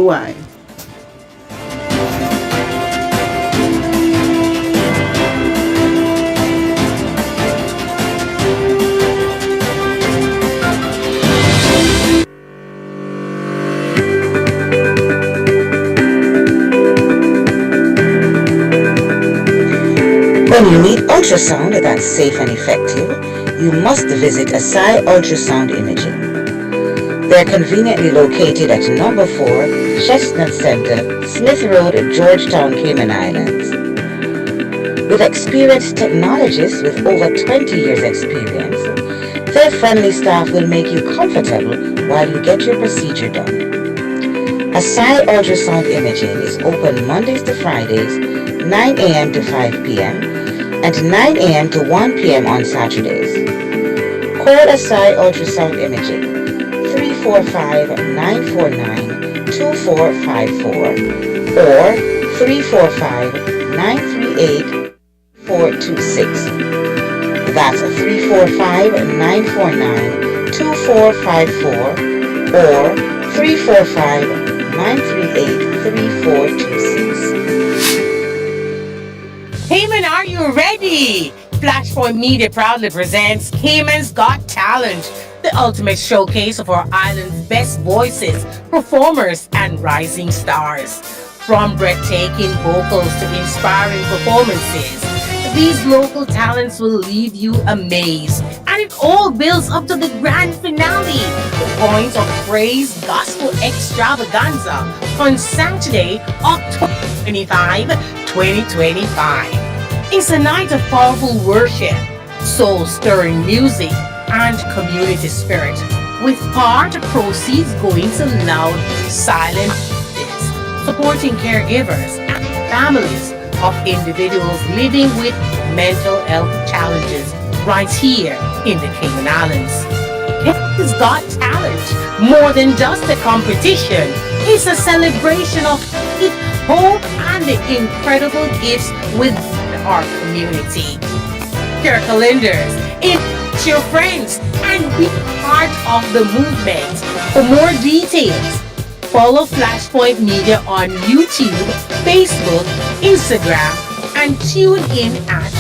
When you need ultrasound that's safe and effective, you must visit Asai Ultrasound Imaging. They're conveniently located at number 4 Chestnut Center, Smith Road, Georgetown, Cayman Islands. With experienced technologists with over 20 years experience, their friendly staff will make you comfortable while you get your procedure done. Asai Ultrasound Imaging is open Mondays to Fridays, 9 a.m. to 5 p.m. and 9 a.m. to 1 p.m. on Saturdays. Call Asai Ultrasound Imaging 345-949-2454 or 345-938-426. That's 345-949-2454 or 345-938-3426. Cayman, are you ready? Flashpoint Media proudly presents Cayman's Got Talent, the ultimate showcase of our island's best voices, performers, and rising stars. From breathtaking vocals to inspiring performances, these local talents will leave you amazed. And it all builds up to the grand finale, the Point of Praise Gospel Extravaganza, on Saturday, October 25, 2025. It's a night of powerful worship, soul-stirring music, and community spirit, with part proceeds going to Loud Silent Justice, supporting caregivers and families of individuals living with mental health challenges right here in the Cayman Islands. Cayman's Got Talent, more than just a competition, it's a celebration of faith, hope, and the incredible gifts within our community. Your calendars, invite your friends, and be part of the movement. For more details, follow Flashpoint Media on YouTube, Facebook, Instagram, and tune in at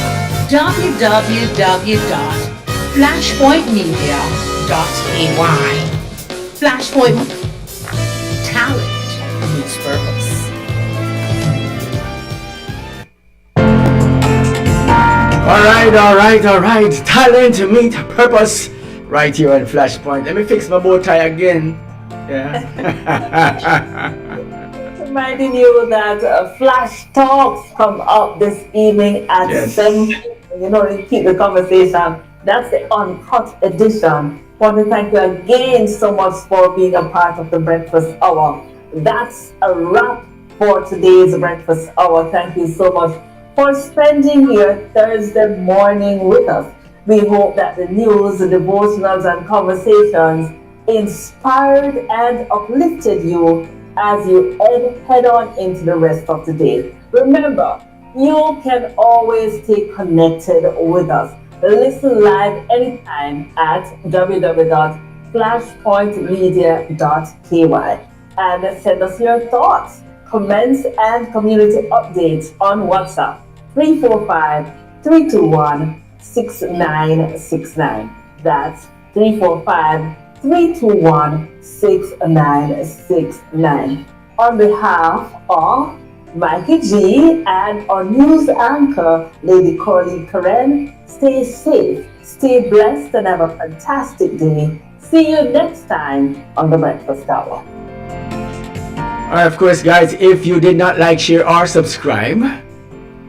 www.flashpointmedia.ky. Flashpoint Talent meets purpose. All right. Talent meet purpose right here on Flashpoint. Let me fix my bow tie again. Yeah. Reminding you that Flash Talks come up this evening at 7. You know, to keep the conversation. That's the uncut edition. Want to thank you again so much for being a part of the Breakfast Hour. That's a wrap for today's Breakfast Hour. Thank you so much for spending your Thursday morning with us. We hope that the news, the devotionals, and conversations inspired and uplifted you as you head on into the rest of the day. Remember, you can always stay connected with us. Listen live anytime at www.flashpointmedia.ky and send us your thoughts, comments, and community updates on WhatsApp 345-321-6969. That's 345-321-6969. On behalf of Mikey G and our news anchor, Lady CoraleeKaren, stay safe, stay blessed, and have a fantastic day. See you next time on The Breakfast Hour. Alright, of course, guys, if you did not like, share, or subscribe,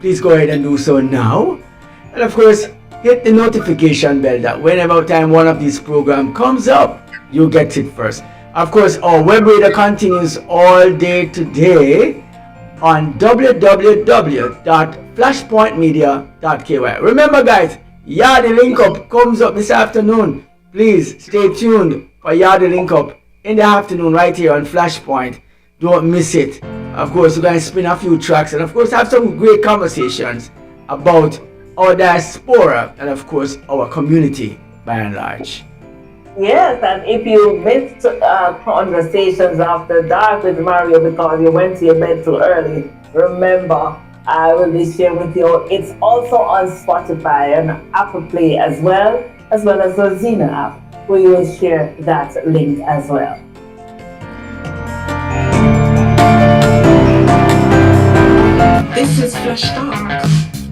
please go ahead and do so now. And of course, hit the notification bell that whenever time one of these programs comes up, you get it first. Of course, our web radio continues all day today on www.flashpointmedia.ky. Remember, guys, Yardy Link Up comes up this afternoon. Please stay tuned for Yardy Link Up in the afternoon right here on Flashpoint. Don't miss it. Of course, we're going to spin a few tracks and of course have some great conversations about our diaspora and of course our community by and large. Yes, and if you missed Conversations After Dark with Mario because you went to your bed too early, remember, I will be sharing with you. It's also on Spotify and Apple Play as well as the Zena app, where you will share that link as well. This is Flash Talk,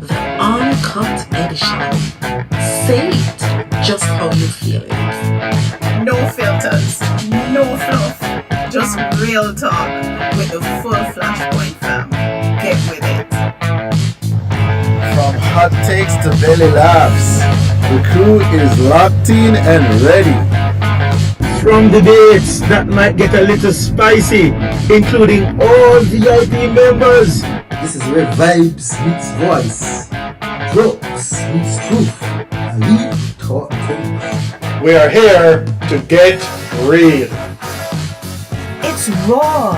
the uncut edition. Say it just how you feel it. No filters, no fluff, just real talk with the full Flashpoint fam. Get with it. From hot takes to belly laughs, the crew is locked in and ready. From debates that might get a little spicy, including all VIP members. This is where vibes meets voice, jokes meets truth, and we talk things. We are here to get real. It's raw,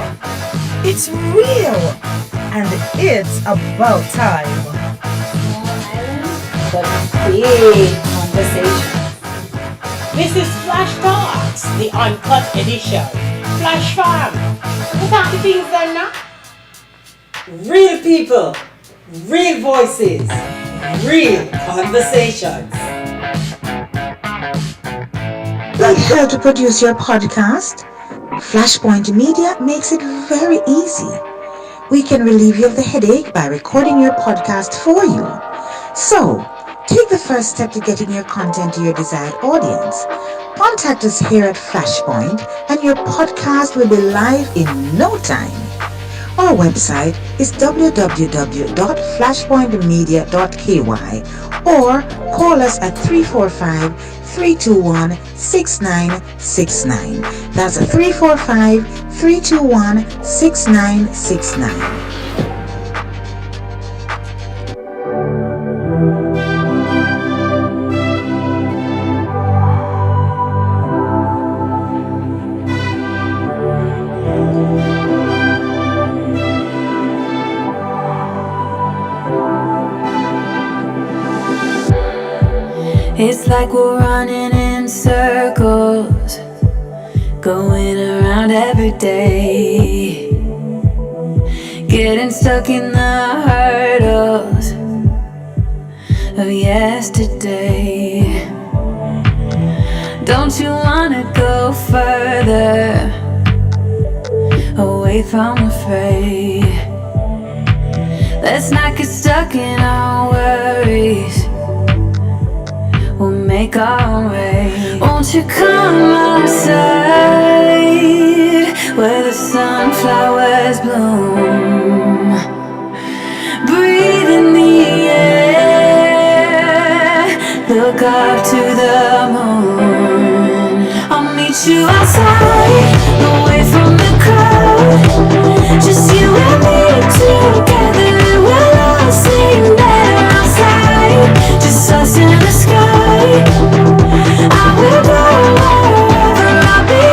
it's real, and it's about time. But big conversation. This is Flash Talks, the uncut edition. Flash Fam, what are the things they're not? Real people, real voices, real conversations. Like how to produce your podcast? Flashpoint Media makes it very easy. We can relieve you of the headache by recording your podcast for you. So, take the first step to getting your content to your desired audience. Contact us here at Flashpoint and your podcast will be live in no time. Our website is www.flashpointmedia.ky or call us at 345-321-6969. That's 345-321-6969. It's like we're running in circles, going around every day, getting stuck in the hurdles of yesterday. Don't you wanna go further, away from the fray? Let's not get stuck in our worries, we'll make our way. Won't you come outside where the sunflowers bloom? Breathe in the air, look up to the moon. I'll meet you outside, away from the crowd. Just you and me together, we'll all sing better outside. Just us in the sky. I will go wherever I'll be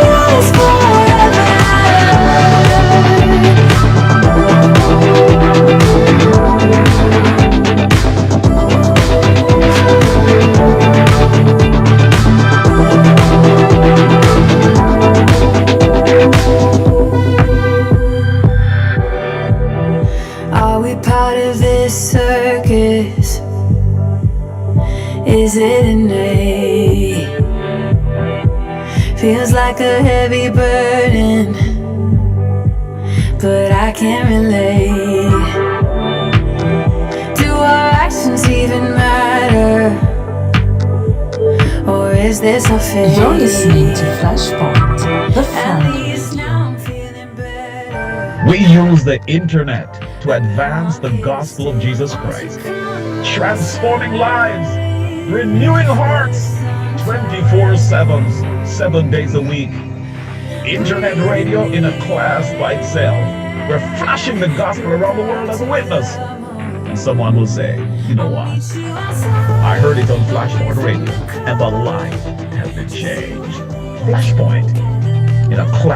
Is it innate? Feels like a heavy burden, but I can't relate. Do our actions even matter? Or is this a fate? You're listening to Flashpoint, the family. We use the internet to advance the gospel of Jesus Christ, transforming lives, renewing hearts, 24/7, 7 days a week. Internet radio in a class by itself. We're flashing the gospel around the world as a witness. And someone will say, you know what? I heard it on Flashpoint Radio, and the life has been changed. Flashpoint in a class.